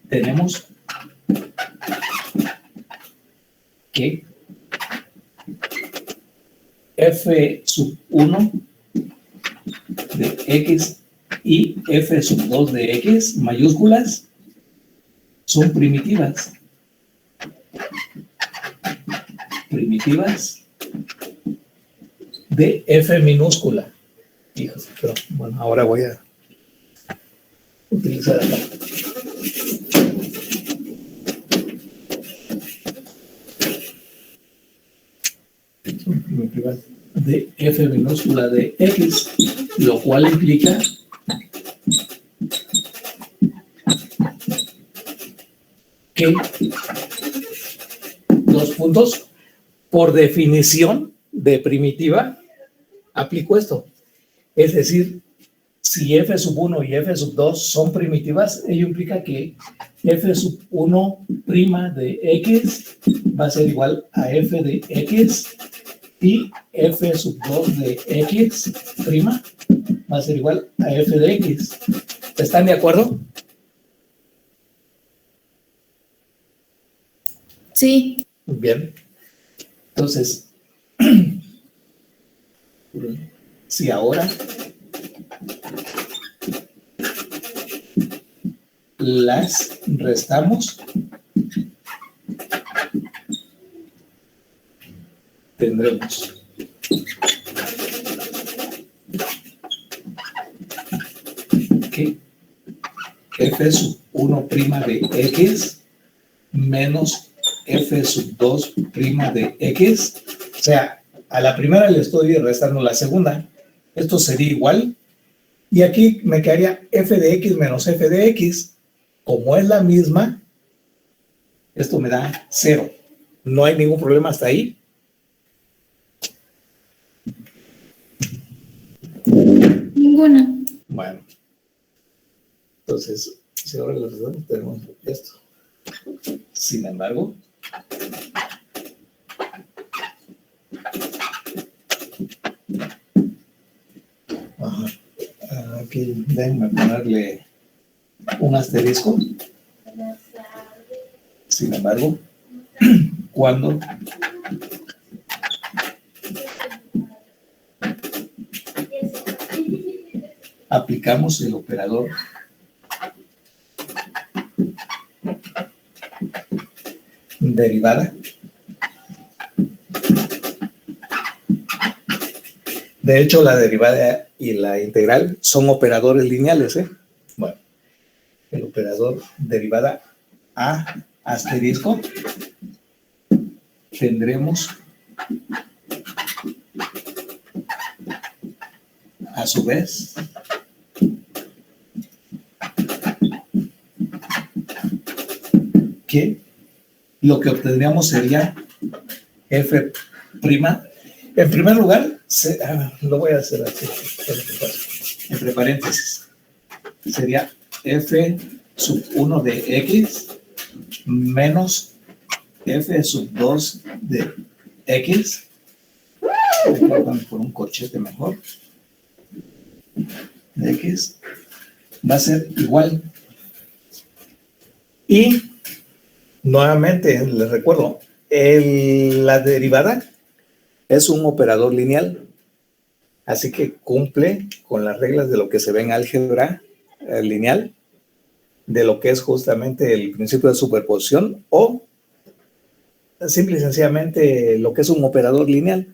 tenemos que f sub 1 de x y f sub 2 de x mayúsculas son primitivas. Primitivas de f minúscula. Hijos, pero bueno, ahora voy a utilizar acá. Son primitivas de f minúscula de x, lo cual implica que los puntos, por definición de primitiva, aplico esto. Es decir, si f sub 1 y f sub 2 son primitivas, ello implica que f sub 1' de x va a ser igual a f de x y f sub 2 de x' va a ser igual a f de x. ¿Están de acuerdo? Sí. Bien. Entonces, si ahora las restamos, tendremos que f sub 1' de x menos f sub 2' de x. O sea, a la primera le estoy restando la segunda. Esto sería igual. Y aquí me quedaría f de x menos f de x. Como es la misma, esto me da 0. No hay ningún problema hasta ahí. Ninguna. Bueno. Entonces, si ahora lo resolvemos, tenemos esto. Sin embargo, aquí déjenme ponerle un asterisco. Sin embargo, cuando aplicamos el operador derivada, De hecho, la derivada y la integral son operadores lineales, ¿eh? Bueno, el operador derivada a asterisco tendremos a su vez que lo que obtendríamos sería f'. En primer lugar, lo voy a hacer así, entre paréntesis. Sería f sub 1 de x menos f sub 2 de x. Por un corchete mejor. De x va a ser igual. Y nuevamente les recuerdo, la derivada es un operador lineal, así que cumple con las reglas de lo que se ve en álgebra lineal, de lo que es justamente el principio de superposición o simple y sencillamente lo que es un operador lineal.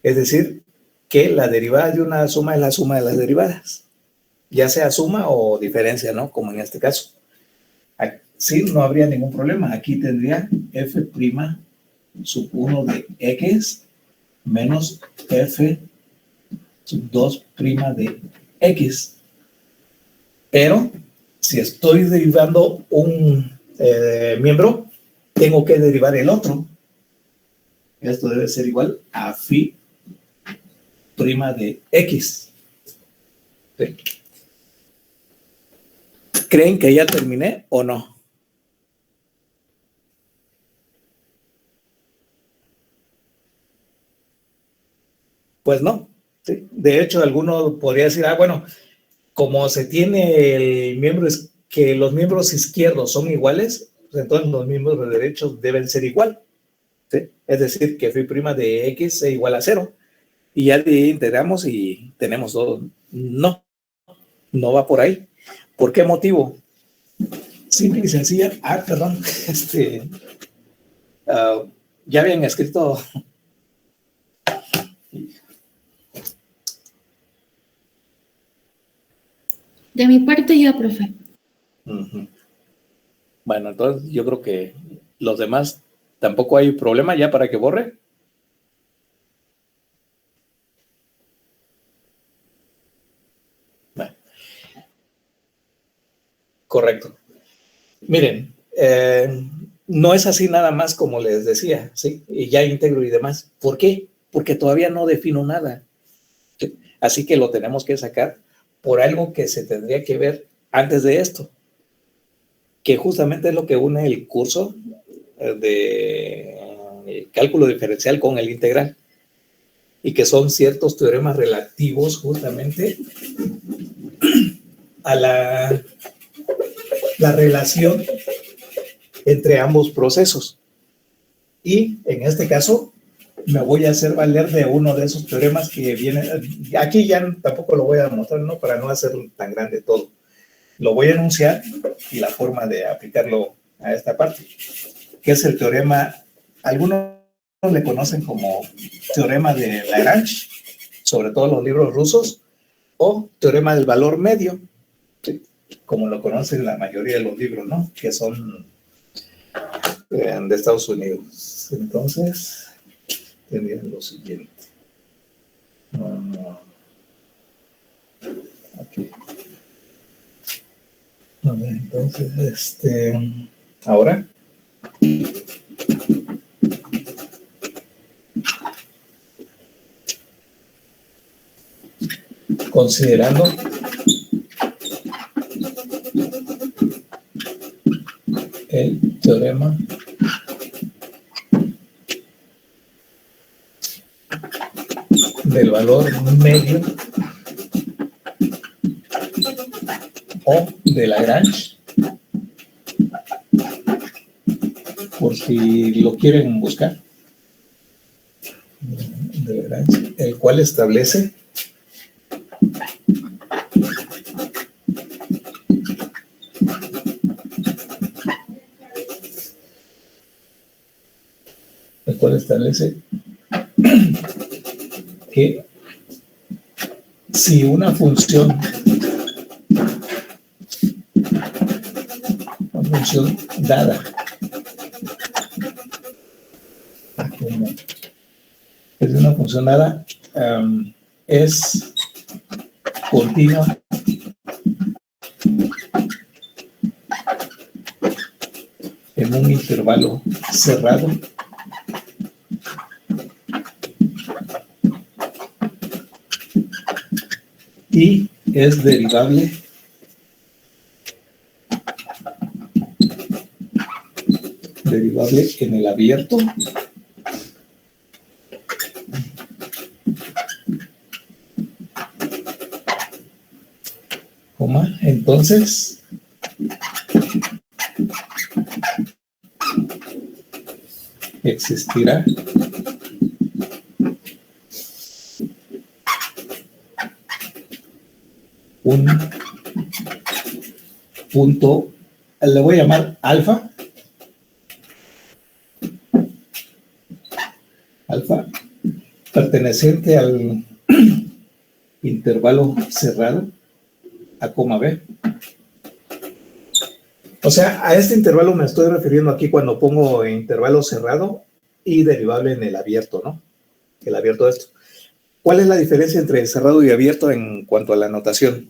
Es decir, que la derivada de una suma es la suma de las derivadas, ya sea suma o diferencia, ¿no? Como en este caso. Sí, no habría ningún problema. Aquí tendría f' sub 1 de x menos f sub 2' de x. Pero si estoy derivando un miembro, tengo que derivar el otro. Esto debe ser igual a phi' de x. ¿Sí? ¿Creen que ya terminé o no? Pues no. ¿Sí? De hecho, alguno podría decir, bueno, como se tiene el miembro, es que los miembros izquierdos son iguales, pues entonces los miembros de derechos deben ser igual. ¿Sí? Es decir, que phi' de x es igual a 0. Y ya de ahí integramos y tenemos todo. No, no va por ahí. ¿Por qué motivo? Simple y sencilla. Perdón. Ya habían escrito. De mi parte ya, profe. Bueno, entonces yo creo que los demás tampoco hay problema ya para que borre. Bueno. Correcto. Miren, no es así nada más como les decía, ¿sí? Y ya integro y demás. ¿Por qué? Porque todavía no defino nada. ¿Sí? Así que lo tenemos que sacar por algo que se tendría que ver antes de esto, que justamente es lo que une el curso de cálculo diferencial con el integral, y que son ciertos teoremas relativos justamente a la relación entre ambos procesos. Y en este caso me voy a hacer valer de uno de esos teoremas que viene, aquí ya tampoco lo voy a mostrar, ¿no? Para no hacer tan grande todo. Lo voy a enunciar y la forma de aplicarlo a esta parte, que es el teorema, algunos le conocen como teorema de Lagrange, sobre todo en los libros rusos, o teorema del valor medio, ¿sí? Como lo conocen la mayoría de los libros, ¿no? Que son de Estados Unidos. Entonces, tendrían lo siguiente. Aquí. A ver, entonces, ahora. Considerando el teorema del valor medio o de Lagrange, por si lo quieren buscar, de Lagrange, el cual establece que si una función dada como es una función dada, es continua en un intervalo cerrado y es derivable en el abierto coma, entonces existirá un punto, le voy a llamar alfa, perteneciente al intervalo cerrado a coma B. O sea, a este intervalo me estoy refiriendo aquí cuando pongo intervalo cerrado y derivable en el abierto, ¿no? El abierto de esto. ¿Cuál es la diferencia entre cerrado y abierto en cuanto a la notación?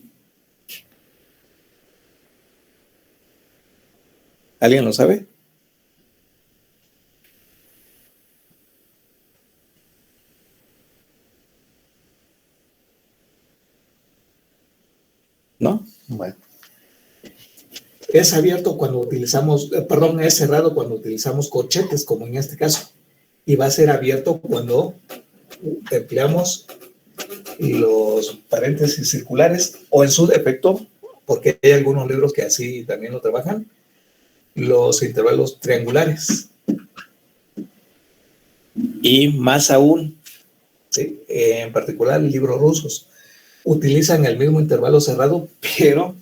¿Alguien lo sabe? ¿No? Bueno. Es abierto cuando utilizamos, es cerrado cuando utilizamos corchetes, como en este caso. Y va a ser abierto cuando empleamos los paréntesis circulares o en su defecto, porque hay algunos libros que así también lo trabajan, los intervalos triangulares. Y más aún, ¿sí? En particular libros rusos, utilizan el mismo intervalo cerrado, pero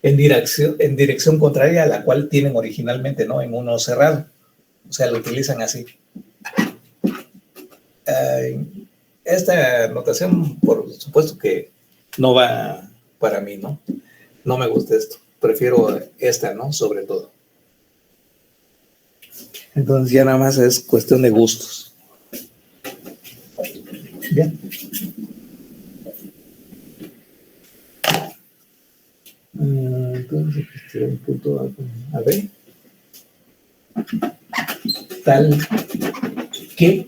en dirección contraria a la cual tienen originalmente, ¿no? En uno cerrado. O sea, lo utilizan así. Esta notación, por supuesto que no va para mí, ¿no? No me gusta esto. Prefiero esta, ¿no? Sobre todo. Entonces ya nada más es cuestión de gustos. Bien. Entonces, un punto A, B. Tal que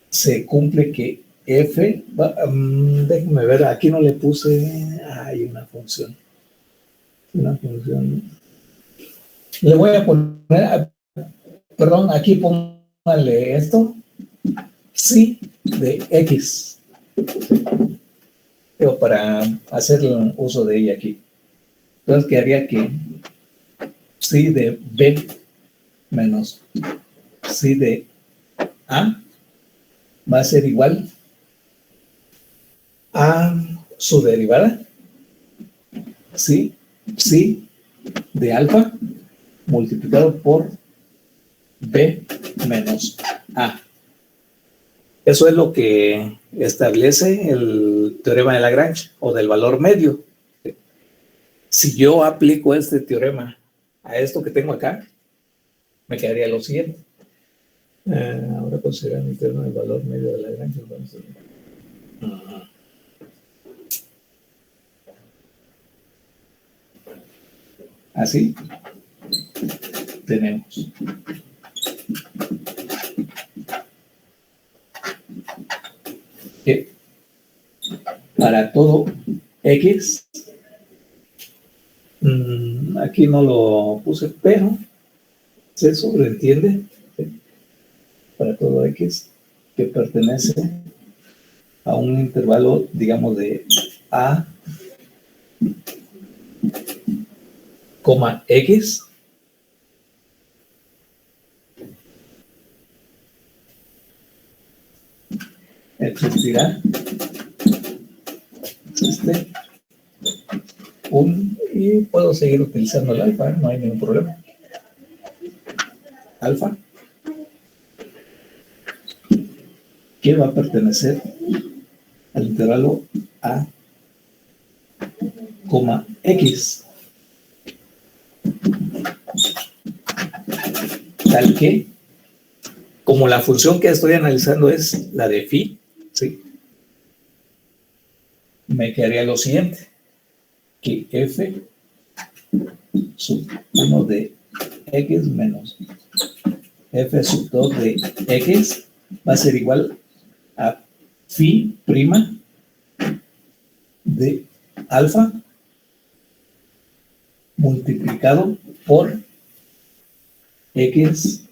se cumple que F, déjenme ver, aquí no le puse, hay una función. Le voy a poner, perdón, aquí póngale esto, sí de X. Pero para hacer uso de ella aquí. Entonces quedaría que sí de B menos sí de A va a ser igual a su derivada, sí de alfa multiplicado por B menos A. Eso es lo que establece el teorema de Lagrange o del valor medio. Si yo aplico este teorema a esto que tengo acá, me quedaría lo siguiente. Ahora considerando el teorema del valor medio de Lagrange. Así tenemos que para todo X, aquí no lo puse, pero se sobreentiende, ¿sí? Para todo X que pertenece a un intervalo, digamos, de A, X, existirá y puedo seguir utilizando el alfa, no hay ningún problema. Alfa que va a pertenecer al intervalo A, X, tal que, como la función que estoy analizando es la de phi, ¿sí? Me quedaría lo siguiente, que f sub 1 de x menos f sub 2 de x va a ser igual a phi prima de alfa multiplicado por x,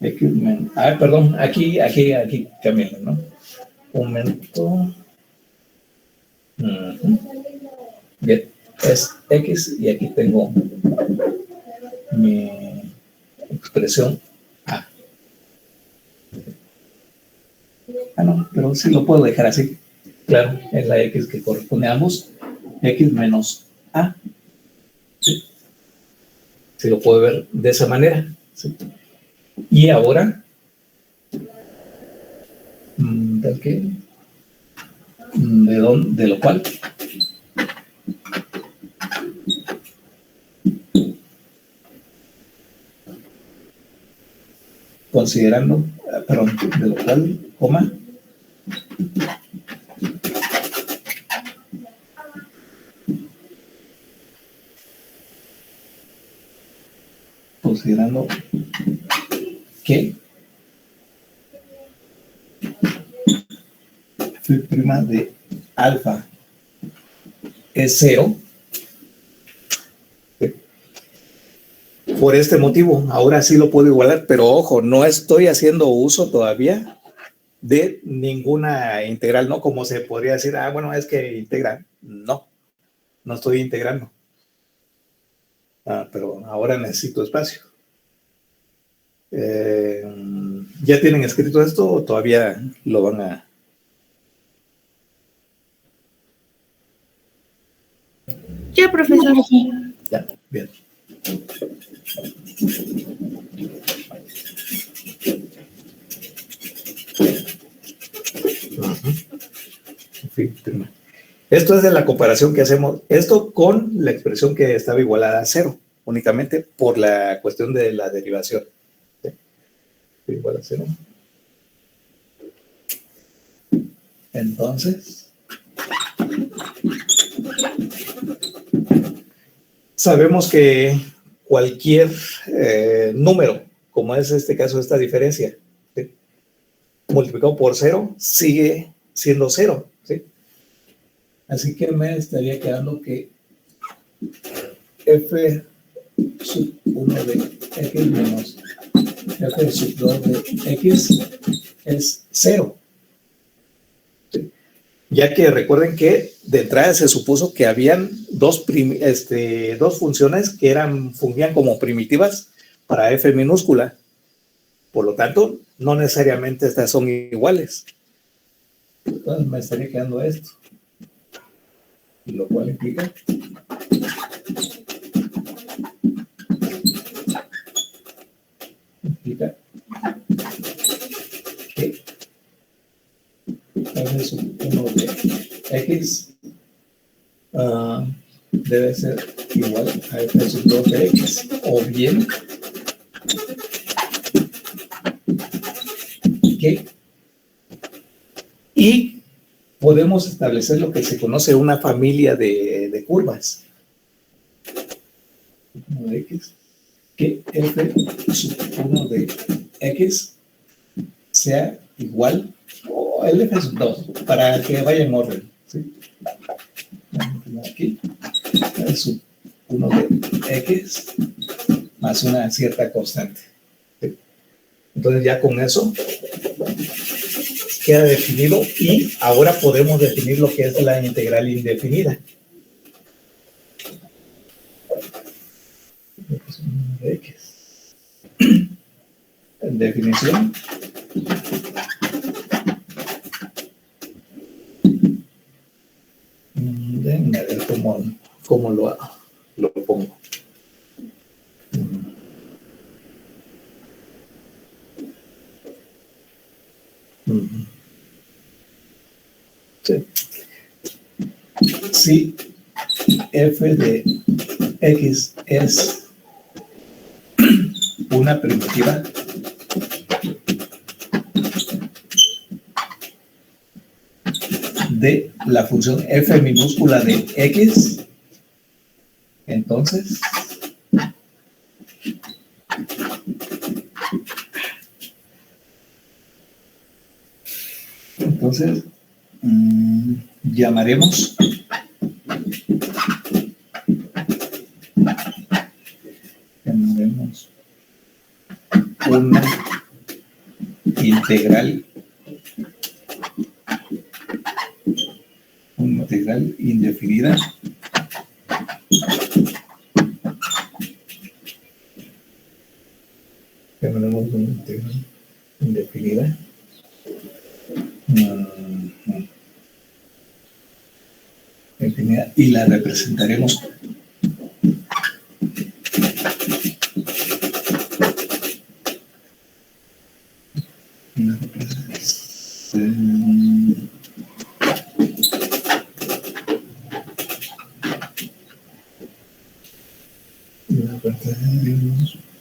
x menos, perdón, aquí cambiando, ¿no? Aumento, bien, es x y aquí tengo mi expresión a. No, pero sí lo puedo dejar así. Claro, es la x que corresponde a ambos, x menos a. ¿Sí? Se lo puede ver de esa manera. ¿Sí? Y ahora, ¿de qué? De lo cual considerando, perdón, de lo cual, coma, considerando que phi prima de alfa es 0, por este motivo, ahora sí lo puedo igualar, pero ojo, no estoy haciendo uso todavía de ninguna integral, ¿no? Como se podría decir, bueno, es que integra. No estoy integrando. Pero ahora necesito espacio. ¿Ya tienen escrito esto o todavía lo van a...? Ya, profesor. Ya, bien. Esto es de la comparación que hacemos, esto con la expresión que estaba igualada a 0, únicamente por la cuestión de la derivación. ¿Sí? Igual a 0. Entonces, sabemos que cualquier número, como es este caso, esta diferencia, ¿sí? Multiplicado por 0, sigue siendo 0, ¿sí? Así que me estaría quedando que f sub 1 de x menos f sub 2 de x es 0. ¿Sí? Ya que recuerden que de entrada se supuso que habían dos funciones que fungían como primitivas para f minúscula. Por lo tanto, no necesariamente estas son iguales. Entonces me estaría quedando esto. Lo cual implica que f sub 1 de x debe ser igual a f sub 2 de x, o bien que, y podemos establecer lo que se conoce una familia de curvas de x, que f sub 1 de x sea igual, o el f sub 2, para que vaya en orden, ¿sí? Aquí, f sub 1 de x más una cierta constante, ¿sí? Entonces ya con eso queda definido y ahora podemos definir lo que es la integral indefinida. X. En definición, déjenme ver cómo lo pongo. si f de x es una primitiva de la función f minúscula de x, entonces llamaremos una integral indefinida indefinida y la representaremos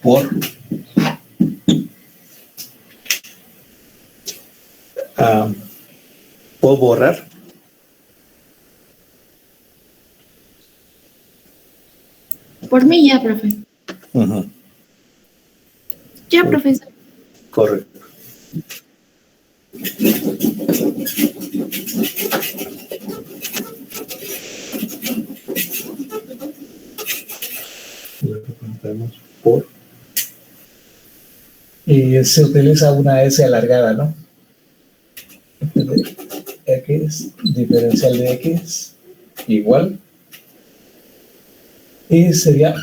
por ¿puedo borrar? Por mí ya, profe. Ya, profesor. Correcto. Por y se utiliza una S alargada, ¿no? X, diferencial de X, igual. Y sería,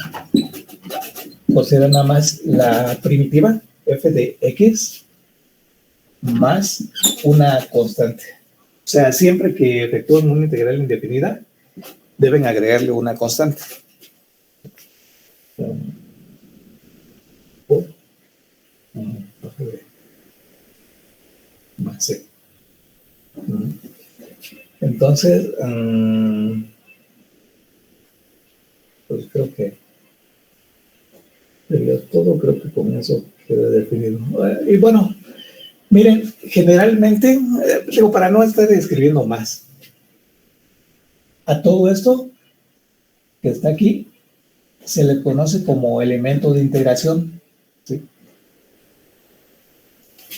pues será nada más la primitiva, f de X, más una constante. O sea, siempre que efectúen una integral indefinida, deben agregarle una constante. Más C. Entonces, pues creo que sería todo, creo que con eso queda definido. Y bueno, miren, generalmente, digo, para no estar escribiendo más, a todo esto que está aquí se le conoce como elemento de integración, ¿sí?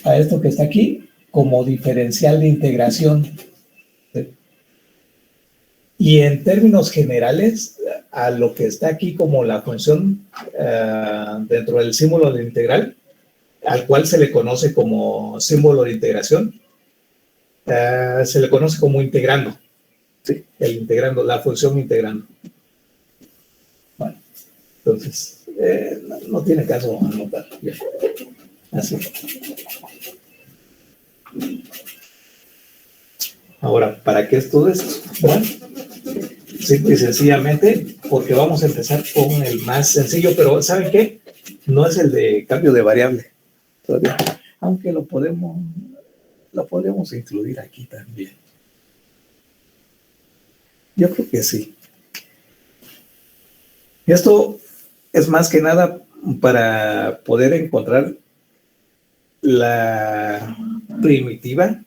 A esto que está aquí como diferencial de integración, ¿sí? Y en términos generales, a lo que está aquí como la función dentro del símbolo de integral, al cual se le conoce como símbolo de integración, se le conoce como integrando, ¿sí? El integrando, la función integrando. Bueno, entonces, no tiene caso anotar. Ya. Así. Ahora, ¿para qué es todo esto? Bueno, simple y sencillamente porque vamos a empezar con el más sencillo, pero ¿saben qué? No es el de cambio de variable todavía, aunque lo podemos incluir aquí también. Yo creo que sí. Esto es más que nada para poder encontrar la primitiva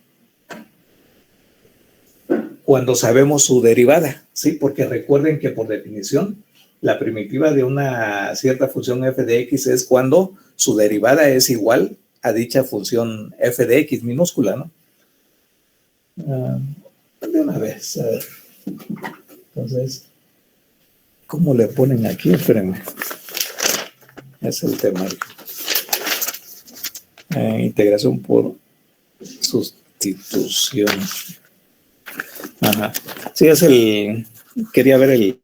cuando sabemos su derivada, ¿sí? Porque recuerden que por definición la primitiva de una cierta función f de x es cuando su derivada es igual a dicha función f de x minúscula, ¿no? De una vez, a ver. Entonces, ¿cómo le ponen aquí? Espérenme. Es el temario. Integración por sustitución. Ajá. Sí, es el... Quería ver el...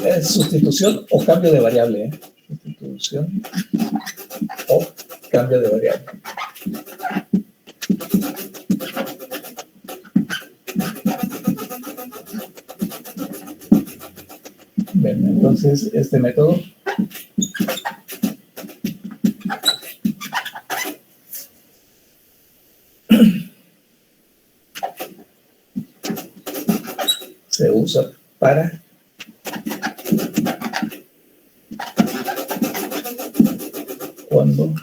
¿Es sustitución o cambio de variable? Sustitución o cambio de variable. Bien, Entonces, este método se usa para cuando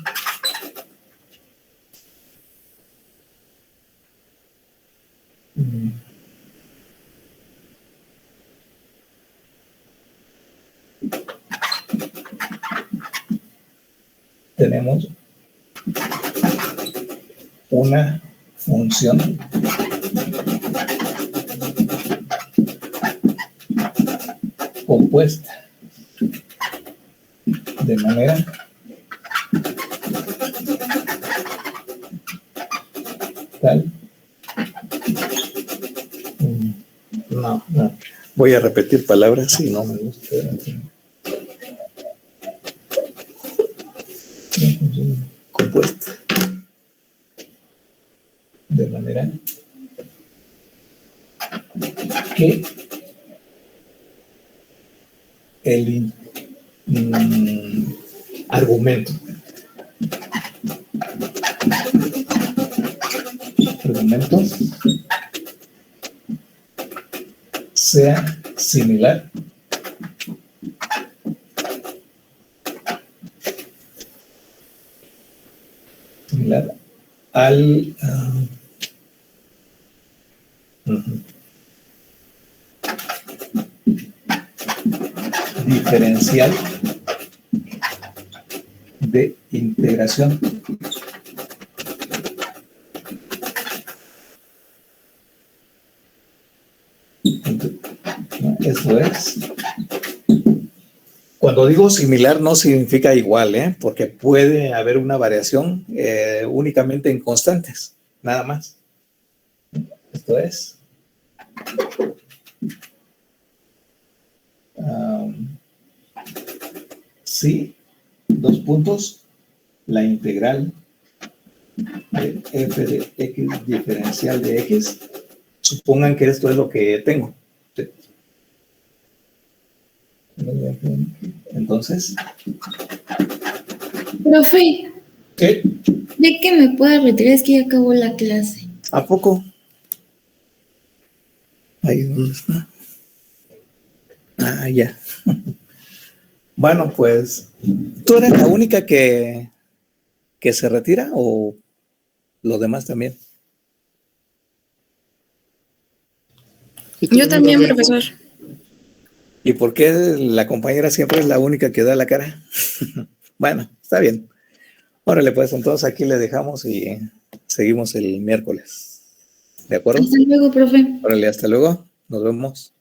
tenemos una función compuesta de manera tal. No. Voy a repetir palabras si no me gusta. Compuesta de manera que el argumento sea similar al diferencial de integración. Esto es, cuando digo similar no significa igual, porque puede haber una variación únicamente en constantes, nada más. Esto es si, dos puntos, la integral de f de x diferencial de x, supongan que esto es lo que tengo. Entonces, Profe, ¿qué? ¿de que me pueda retirar? Es que ya acabó la clase. ¿A poco? Ahí dónde está. Ah, ya. Bueno, pues, ¿tú eres la única que se retira o los demás también? Yo también, profesor. ¿Y por qué la compañera siempre es la única que da la cara? Bueno, está bien. Órale, pues entonces aquí le dejamos y seguimos el miércoles. ¿De acuerdo? Hasta luego, profe. Órale, hasta luego. Nos vemos.